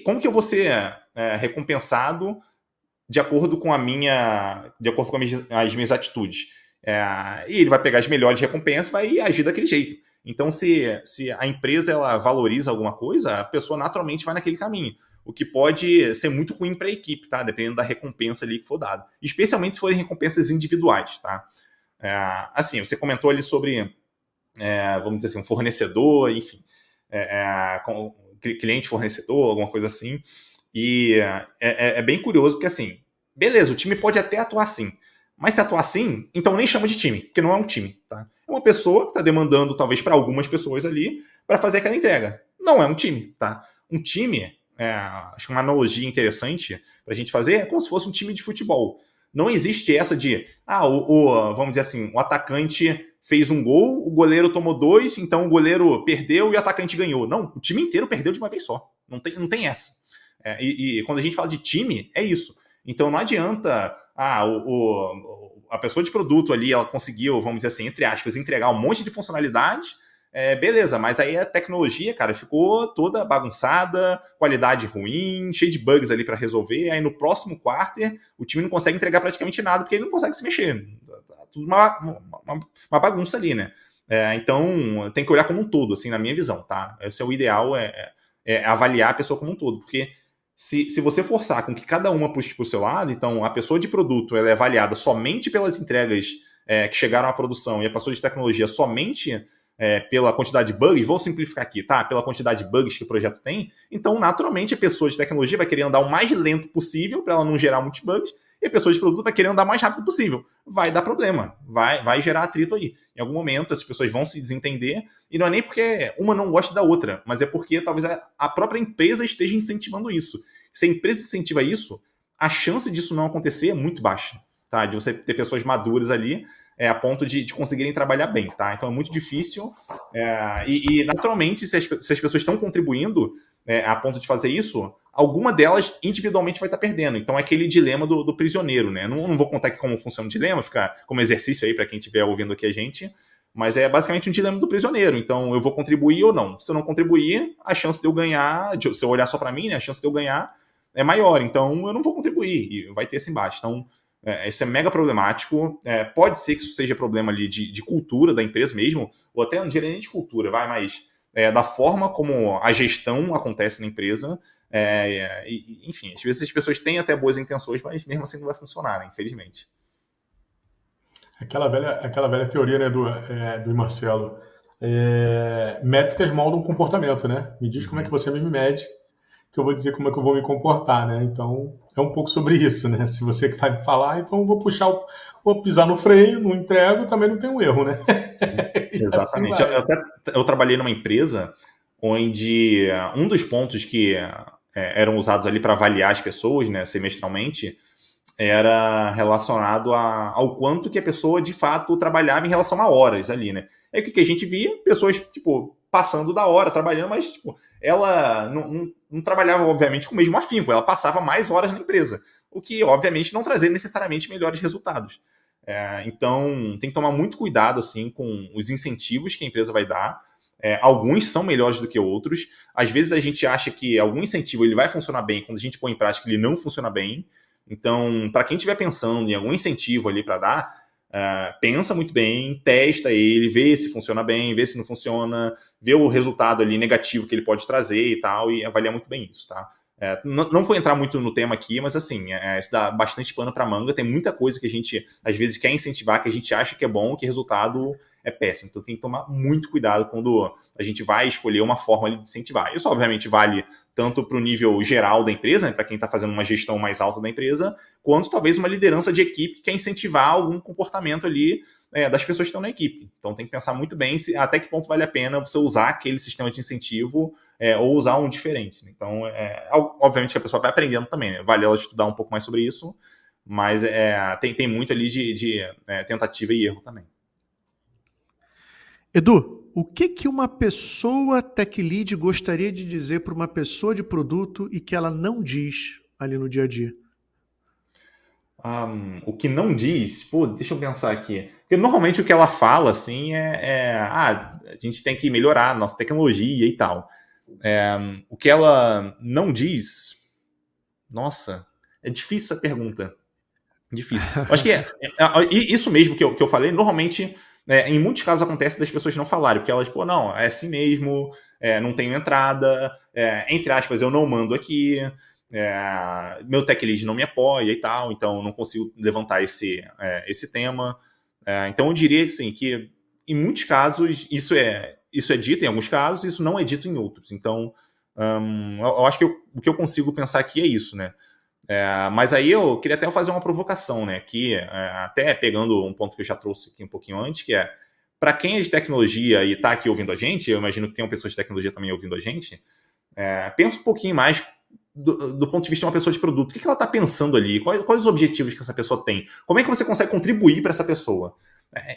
como que eu vou ser recompensado de acordo com as minhas atitudes. E ele vai pegar as melhores recompensas e vai agir daquele jeito. Então, se a empresa ela valoriza alguma coisa, a pessoa naturalmente vai naquele caminho. O que pode ser muito ruim para a equipe, tá? Dependendo da recompensa ali que for dada. Especialmente se forem recompensas individuais, tá? Assim, você comentou ali sobre, vamos dizer assim, um fornecedor, enfim, cliente fornecedor, alguma coisa assim. E é bem curioso, porque assim, beleza, o time pode até atuar assim, mas se atuar assim, então nem chama de time, porque não é um time, tá? É uma pessoa que está demandando, talvez, para algumas pessoas ali, para fazer aquela entrega. Não é um time, tá? Um time, acho que uma analogia interessante para a gente fazer é como se fosse um time de futebol. Não existe essa de, vamos dizer assim, o atacante fez um gol, o goleiro tomou 2, então o goleiro perdeu e o atacante ganhou. Não, o time inteiro perdeu de uma vez só. Não tem essa. E quando a gente fala de time, é isso. Então não adianta a pessoa de produto ali, ela conseguiu, vamos dizer assim, entre aspas, entregar um monte de funcionalidade, beleza, mas aí a tecnologia, cara, ficou toda bagunçada, qualidade ruim, cheio de bugs ali para resolver, aí no próximo quarter o time não consegue entregar praticamente nada, porque ele não consegue se mexer. Tá tudo uma bagunça ali, né? Então tem que olhar como um todo, assim, na minha visão, tá? Esse é o ideal, avaliar a pessoa como um todo, porque se você forçar com que cada uma puxe para o seu lado, então a pessoa de produto ela é avaliada somente pelas entregas que chegaram à produção e a pessoa de tecnologia somente pela quantidade de bugs, vou simplificar aqui, tá? Pela quantidade de bugs que o projeto tem, então naturalmente a pessoa de tecnologia vai querer andar o mais lento possível para ela não gerar muitos bugs, e a pessoa de produto vai querer andar o mais rápido possível. Vai dar problema, vai gerar atrito aí. Em algum momento as pessoas vão se desentender, e não é nem porque uma não gosta da outra, mas é porque talvez a própria empresa esteja incentivando isso. Se a empresa incentiva isso, a chance disso não acontecer é muito baixa, tá? De você ter pessoas maduras ali a ponto de conseguirem trabalhar bem, tá? Então é muito difícil e naturalmente, se as pessoas estão contribuindo a ponto de fazer isso, alguma delas individualmente vai estar perdendo. Então é aquele dilema do prisioneiro, né? Não vou contar aqui como funciona o dilema, fica como exercício aí para quem estiver ouvindo aqui a gente, mas é basicamente um dilema do prisioneiro. Então eu vou contribuir ou não. Se eu não contribuir, a chance de eu ganhar, se eu olhar só para mim, né, a chance de eu ganhar é maior. Então eu não vou contribuir e vai ter esse embate. Então isso é mega problemático. Pode ser que isso seja problema ali de cultura da empresa mesmo, ou até não diria nem de cultura, mas da forma como a gestão acontece na empresa. Enfim, às vezes as pessoas têm até boas intenções, mas mesmo assim não vai funcionar, né, infelizmente. Aquela velha teoria, né, do Marcelo. Métricas moldam o comportamento, né? Me diz como é que você me mede, que eu vou dizer como é que eu vou me comportar, né? Então, é um pouco sobre isso, né? Se você que vai me falar, então eu vou vou pisar no freio, não entrego, também não tem um erro, né? Exatamente. Assim eu trabalhei numa empresa onde um dos pontos que eram usados ali para avaliar as pessoas, né, semestralmente, era relacionado ao quanto que a pessoa de fato trabalhava em relação a horas ali, né? Aí o que a gente via? Pessoas, tipo, passando da hora, trabalhando, mas, tipo, ela não trabalhava, obviamente, com o mesmo afinco, ela passava mais horas na empresa, o que, obviamente, não trazia necessariamente melhores resultados. Então, tem que tomar muito cuidado, assim, com os incentivos que a empresa vai dar. Alguns são melhores do que outros. Às vezes a gente acha que algum incentivo ele vai funcionar bem, quando a gente põe em prática ele não funciona bem. Então, para quem estiver pensando em algum incentivo ali para dar, pensa muito bem, testa ele, vê se funciona bem, vê se não funciona, vê o resultado ali negativo que ele pode trazer e tal, e avaliar muito bem isso, tá? Não vou entrar muito no tema aqui, mas assim, isso dá bastante pano para manga. Tem muita coisa que a gente, às vezes, quer incentivar, que a gente acha que é bom, que o resultado é péssimo. Então tem que tomar muito cuidado quando a gente vai escolher uma forma de incentivar. Isso, obviamente, vale tanto para o nível geral da empresa, né, para quem está fazendo uma gestão mais alta da empresa, quanto talvez uma liderança de equipe que quer incentivar algum comportamento ali das pessoas que estão na equipe. Então tem que pensar muito bem até que ponto vale a pena você usar aquele sistema de incentivo ou usar um diferente. Né? Então, obviamente que a pessoa vai aprendendo também, né? Vale ela estudar um pouco mais sobre isso, mas tem muito ali de tentativa e erro também. Edu, o que uma pessoa tech lead gostaria de dizer para uma pessoa de produto e que ela não diz ali no dia a dia? O que não diz, deixa eu pensar aqui. Porque normalmente o que ela fala, assim, a gente tem que melhorar a nossa tecnologia e tal. O que ela não diz, nossa, é difícil essa pergunta. Difícil. Eu acho que isso mesmo que eu falei, normalmente, em muitos casos acontece das pessoas não falarem, porque elas, não, é assim mesmo, não tenho entrada, entre aspas, eu não mando aqui, meu tech lead não me apoia e tal, então não consigo levantar esse tema. Então eu diria assim, que em muitos casos isso é dito em alguns casos, isso não é dito em outros. Então eu acho que o que eu consigo pensar aqui é isso, né? Mas aí eu queria até fazer uma provocação, né? Que até pegando um ponto que eu já trouxe aqui um pouquinho antes, que para quem é de tecnologia e está aqui ouvindo a gente, eu imagino que tem pessoas de tecnologia também ouvindo a gente, pensa um pouquinho mais do ponto de vista de uma pessoa de produto. O que ela está pensando ali? Quais os objetivos que essa pessoa tem? Como é que você consegue contribuir para essa pessoa?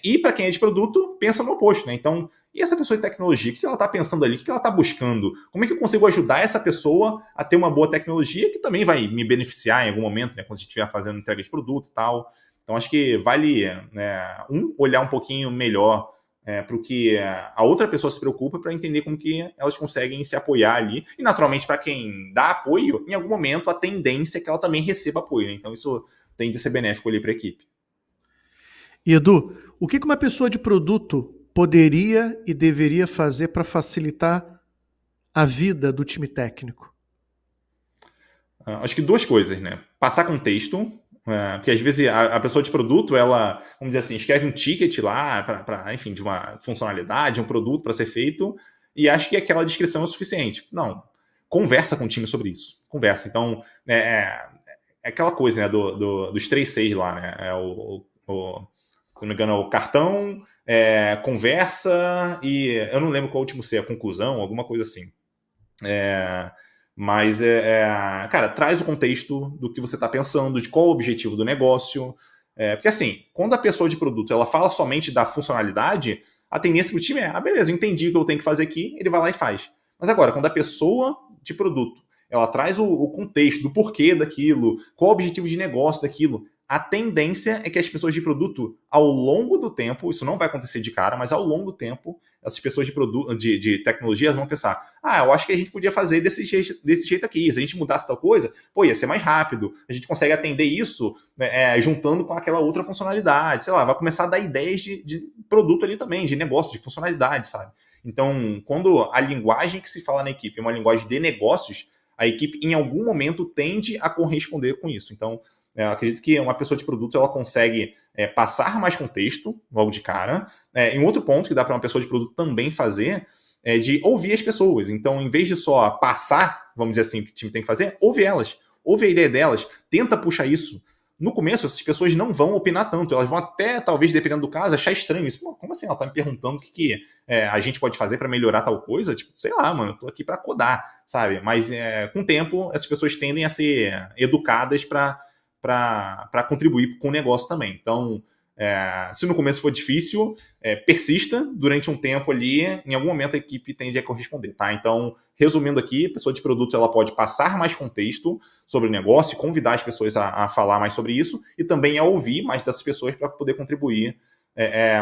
E para quem é de produto, pensa no oposto, né? Então, e essa pessoa de tecnologia? O que ela está pensando ali? O que ela está buscando? Como é que eu consigo ajudar essa pessoa a ter uma boa tecnologia que também vai me beneficiar em algum momento, né? Quando a gente estiver fazendo entrega de produto e tal. Então, acho que vale olhar um pouquinho melhor para o que a outra pessoa se preocupa, para entender como que elas conseguem se apoiar ali. E, naturalmente, para quem dá apoio, em algum momento a tendência é que ela também receba apoio. Né? Então, isso tem de ser benéfico ali para a equipe. E, Edu, o que uma pessoa de produto poderia e deveria fazer para facilitar a vida do time técnico? Acho que duas coisas, né? Passar contexto, porque às vezes a pessoa de produto, ela, vamos dizer assim, escreve um ticket lá, enfim, de uma funcionalidade, um produto para ser feito, e acha que aquela descrição é suficiente. Não. Conversa com o time sobre isso. Conversa. Então, é aquela coisa, né, dos 3 Cs lá, né? Se não me engano, é o cartão, conversa e eu não lembro qual o último C, a conclusão, alguma coisa assim. Mas, cara, traz o contexto do que você está pensando, de qual o objetivo do negócio. Porque, assim, quando a pessoa de produto ela fala somente da funcionalidade, a tendência para o time beleza, eu entendi o que eu tenho que fazer aqui, ele vai lá e faz. Mas agora, quando a pessoa de produto ela traz o contexto do porquê daquilo, qual o objetivo de negócio daquilo, a tendência é que as pessoas de produto, ao longo do tempo, isso não vai acontecer de cara, mas ao longo do tempo, essas pessoas de tecnologia vão pensar, eu acho que a gente podia fazer desse jeito aqui, se a gente mudasse tal coisa, ia ser mais rápido, a gente consegue atender isso juntando com aquela outra funcionalidade, sei lá, vai começar a dar ideias de produto ali também, de negócio, de funcionalidade, sabe? Então, quando a linguagem que se fala na equipe é uma linguagem de negócios, a equipe em algum momento tende a corresponder com isso. Então, eu acredito que uma pessoa de produto ela consegue passar mais contexto logo de cara. E um outro ponto que dá para uma pessoa de produto também fazer é de ouvir as pessoas. Então, em vez de só passar, vamos dizer assim, o que o time tem que fazer, ouve elas. Ouve a ideia delas, tenta puxar isso. No começo, essas pessoas não vão opinar tanto. Elas vão até, talvez, dependendo do caso, achar estranho isso. Como assim? Ela tá me perguntando o que a gente pode fazer para melhorar tal coisa? Tipo, sei lá, mano, eu tô aqui para codar, sabe? Mas com o tempo, essas pessoas tendem a ser educadas para contribuir com o negócio também. Então, se no começo for difícil, persista durante um tempo ali, em algum momento a equipe tende a corresponder, tá? Então, resumindo aqui, a pessoa de produto ela pode passar mais contexto sobre o negócio, convidar as pessoas a falar mais sobre isso e também a ouvir mais dessas pessoas para poder contribuir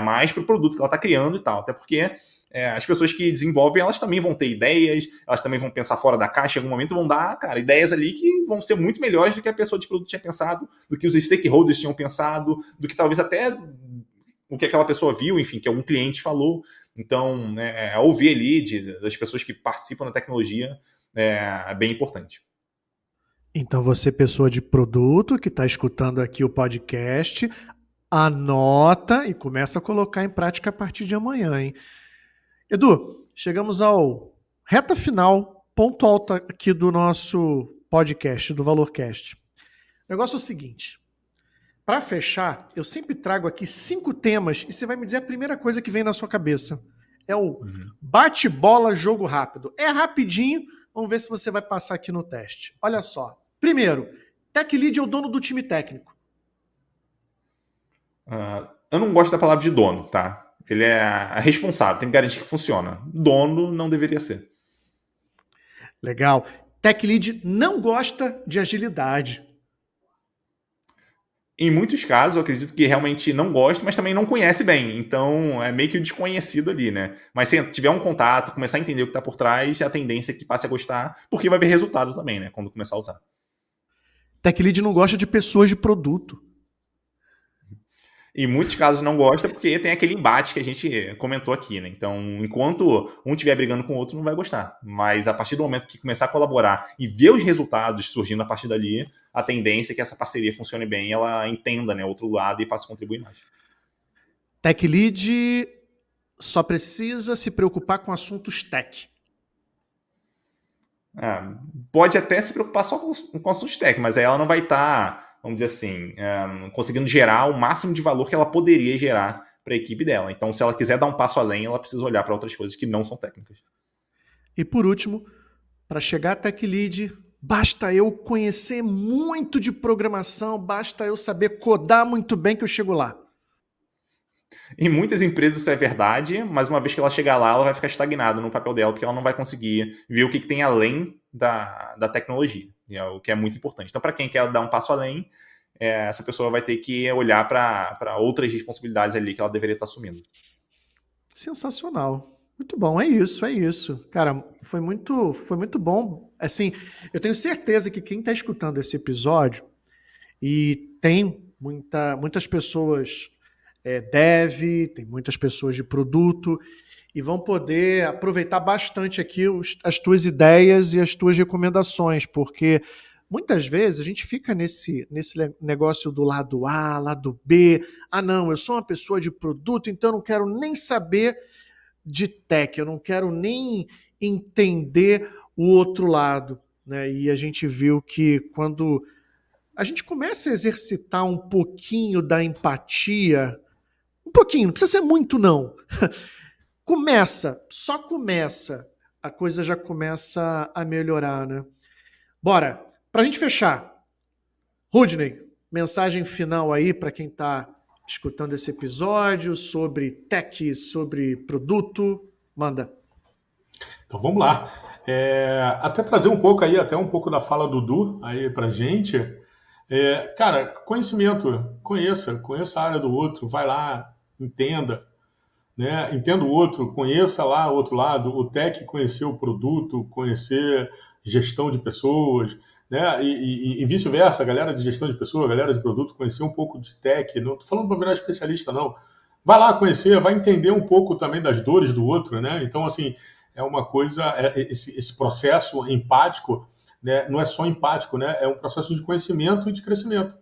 mais para o produto que ela está criando e tal. Até porque as pessoas que desenvolvem, elas também vão ter ideias, elas também vão pensar fora da caixa, em algum momento vão dar, cara, ideias ali que vão ser muito melhores do que a pessoa de produto tinha pensado, do que os stakeholders tinham pensado, do que talvez até o que aquela pessoa viu, enfim, que algum cliente falou. Então, ouvir ali das pessoas que participam da tecnologia é bem importante. Então, você, pessoa de produto, que está escutando aqui o podcast, anota e começa a colocar em prática a partir de amanhã, hein? Edu, chegamos ao reta final, ponto alto aqui do nosso podcast, do Valorcast. O negócio é o seguinte, para fechar, eu sempre trago aqui 5 temas e você vai me dizer a primeira coisa que vem na sua cabeça. É o bate-bola jogo rápido. É rapidinho, vamos ver se você vai passar aqui no teste. Olha só. Primeiro, Tech Lead é o dono do time técnico. Eu não gosto da palavra de dono, tá? Ele é responsável, tem que garantir que funciona. Dono não deveria ser. Legal. Tech Lead não gosta de agilidade. Em muitos casos, eu acredito que realmente não gosta, mas também não conhece bem. Então, é meio que o desconhecido ali, né? Mas se tiver um contato, começar a entender o que está por trás, a tendência é que passe a gostar, porque vai ver resultado também, né? Quando começar a usar. Tech Lead não gosta de pessoas de produto. Em muitos casos não gosta porque tem aquele embate que a gente comentou aqui, né? Então, enquanto um estiver brigando com o outro, não vai gostar. Mas a partir do momento que começar a colaborar e ver os resultados surgindo a partir dali, a tendência é que essa parceria funcione bem, ela entenda, né, outro lado e passe a contribuir mais. Tech Lead só precisa se preocupar com assuntos tech. Pode até se preocupar só com assuntos tech, mas aí ela não vai estar, vamos dizer assim, conseguindo gerar o máximo de valor que ela poderia gerar para a equipe dela. Então, se ela quiser dar um passo além, ela precisa olhar para outras coisas que não são técnicas. E por último, para chegar a Tech Lead, basta eu conhecer muito de programação, basta eu saber codar muito bem que eu chego lá. Em muitas empresas isso é verdade, mas uma vez que ela chegar lá, ela vai ficar estagnada no papel dela, porque ela não vai conseguir ver o que tem além da tecnologia, o que é muito importante. Então, para quem quer dar um passo além, essa pessoa vai ter que olhar para outras responsabilidades ali que ela deveria estar assumindo. Sensacional. Muito bom, é isso. Cara, foi muito bom. Assim, eu tenho certeza que quem está escutando esse episódio e tem muitas pessoas dev, tem muitas pessoas de produto e vão poder aproveitar bastante aqui as tuas ideias e as tuas recomendações, porque muitas vezes a gente fica nesse negócio do lado A, lado B. Não, eu sou uma pessoa de produto, então eu não quero nem saber de tech, eu não quero nem entender o outro lado, né? E a gente viu que quando a gente começa a exercitar um pouquinho da empatia, um pouquinho, não precisa ser muito não, só começa, a coisa já começa a melhorar, né? Bora, pra gente fechar, Rudney, mensagem final aí para quem tá escutando esse episódio sobre tech, sobre produto, manda. Então vamos lá. Até trazer um pouco aí, até um pouco da fala do Du aí pra gente. Cara, conhecimento, conheça a área do outro, vai lá, entenda, né? Entenda o outro, conheça lá o outro lado, o tech conhecer o produto, conhecer gestão de pessoas, né? E vice-versa, a galera de gestão de pessoas, a galera de produto, conhecer um pouco de tech. Não estou falando para virar especialista, não. Vai lá conhecer, vai entender um pouco também das dores do outro, né? Então, assim, é uma coisa, esse processo empático, né? Não é só empático, né? É um processo de conhecimento e de crescimento.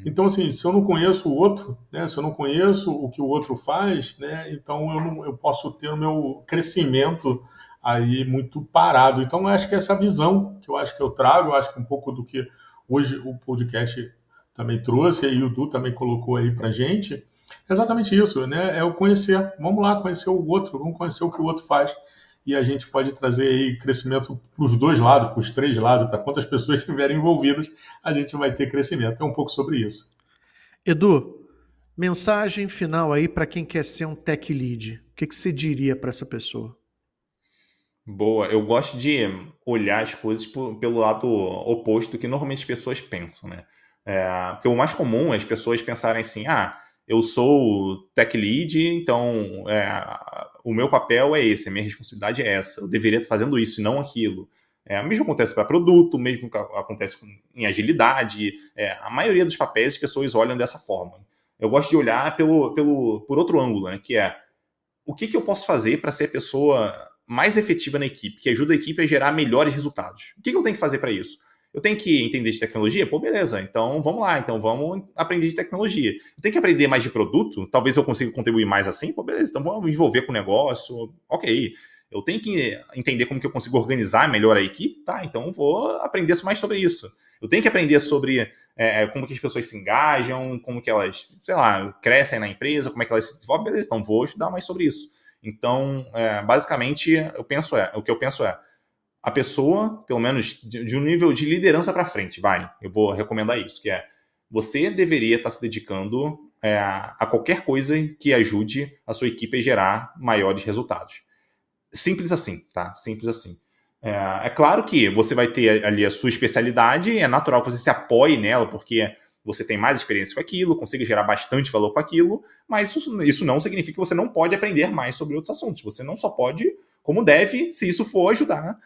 Então, assim, se eu não conheço o outro, né, se eu não conheço o que o outro faz, né, então eu posso ter o meu crescimento aí muito parado. Então, eu acho que essa visão que eu acho que eu trago, eu acho que um pouco do que hoje o podcast também trouxe, e o Du também colocou aí pra gente, é exatamente isso, né, é o conhecer. Vamos lá conhecer o outro, vamos conhecer o que o outro faz. E a gente pode trazer aí crescimento para os 2 lados, para os 3 lados, para quantas pessoas estiverem envolvidas, a gente vai ter crescimento. É um pouco sobre isso. Edu, mensagem final aí para quem quer ser um tech lead. O que você diria para essa pessoa? Boa, eu gosto de olhar as coisas pelo lado oposto do que normalmente as pessoas pensam, né? Porque o mais comum é as pessoas pensarem assim, eu sou tech lead, então o meu papel é esse, a minha responsabilidade é essa, eu deveria estar fazendo isso e não aquilo. O mesmo acontece para produto, o mesmo acontece em agilidade, a maioria dos papéis as pessoas olham dessa forma. Eu gosto de olhar por outro ângulo, né, que é o que eu posso fazer para ser a pessoa mais efetiva na equipe, que ajuda a equipe a gerar melhores resultados. O que eu tenho que fazer para isso? Eu tenho que entender de tecnologia? Pô, beleza, então vamos lá, então vamos aprender de tecnologia. Eu tenho que aprender mais de produto? Talvez eu consiga contribuir mais assim? Pô, beleza, então vamos me envolver com o negócio, ok. Eu tenho que entender como que eu consigo organizar melhor a equipe? Tá, então vou aprender mais sobre isso. Eu tenho que aprender sobre como que as pessoas se engajam, como que elas, sei lá, crescem na empresa, como é que elas se desenvolvem, beleza, então vou estudar mais sobre isso. Então, basicamente, o que eu penso é, a pessoa, pelo menos de um nível de liderança para frente, eu vou recomendar isso, que é, você deveria estar se dedicando a qualquer coisa que ajude a sua equipe a gerar maiores resultados. Simples assim, tá? Simples assim. É claro que você vai ter ali a sua especialidade, é natural que você se apoie nela, porque você tem mais experiência com aquilo, consiga gerar bastante valor com aquilo, mas isso não significa que você não pode aprender mais sobre outros assuntos. Você não só pode, como deve, se isso for ajudar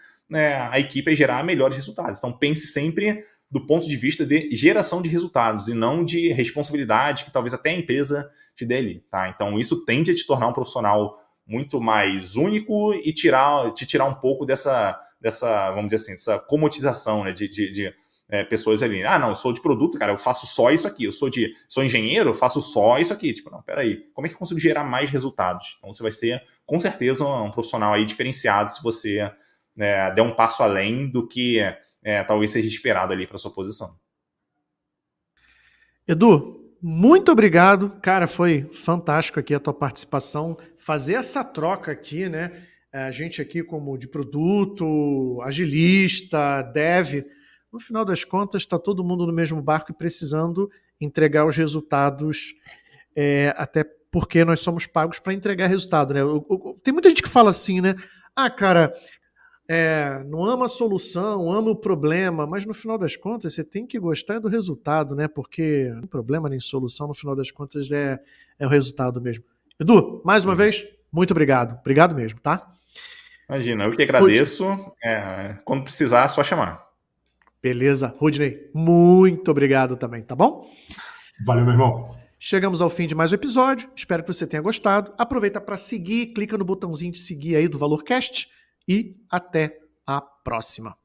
a equipe a gerar melhores resultados. Então pense sempre do ponto de vista de geração de resultados e não de responsabilidade que talvez até a empresa te dê ali, tá? Então isso tende a te tornar um profissional muito mais único e te tirar um pouco dessa, vamos dizer assim, dessa comotização, né, de pessoas ali. Não, eu sou de produto, cara, eu faço só isso aqui. Eu sou engenheiro, eu faço só isso aqui. Tipo, não, peraí, como é que eu consigo gerar mais resultados? Então você vai ser, com certeza, um profissional aí diferenciado se você der um passo além do que talvez seja esperado ali para sua posição. Edu, muito obrigado. Cara, foi fantástico aqui a tua participação. Fazer essa troca aqui, né? A gente aqui como de produto, agilista, dev, no final das contas está todo mundo no mesmo barco e precisando entregar os resultados, até porque nós somos pagos para entregar resultado, né? Tem muita gente que fala assim, né? Cara, não ama a solução, ama o problema, mas no final das contas você tem que gostar do resultado, né? Porque não tem problema nem solução, no final das contas é o resultado mesmo. Edu, mais uma vez, muito obrigado. Obrigado mesmo, tá? Imagina, eu que agradeço. Quando precisar, é só chamar. Beleza. Rudney, muito obrigado também, tá bom? Valeu, meu irmão. Chegamos ao fim de mais um episódio. Espero que você tenha gostado. Aproveita para seguir, clica no botãozinho de seguir aí do ValorCast e até a próxima.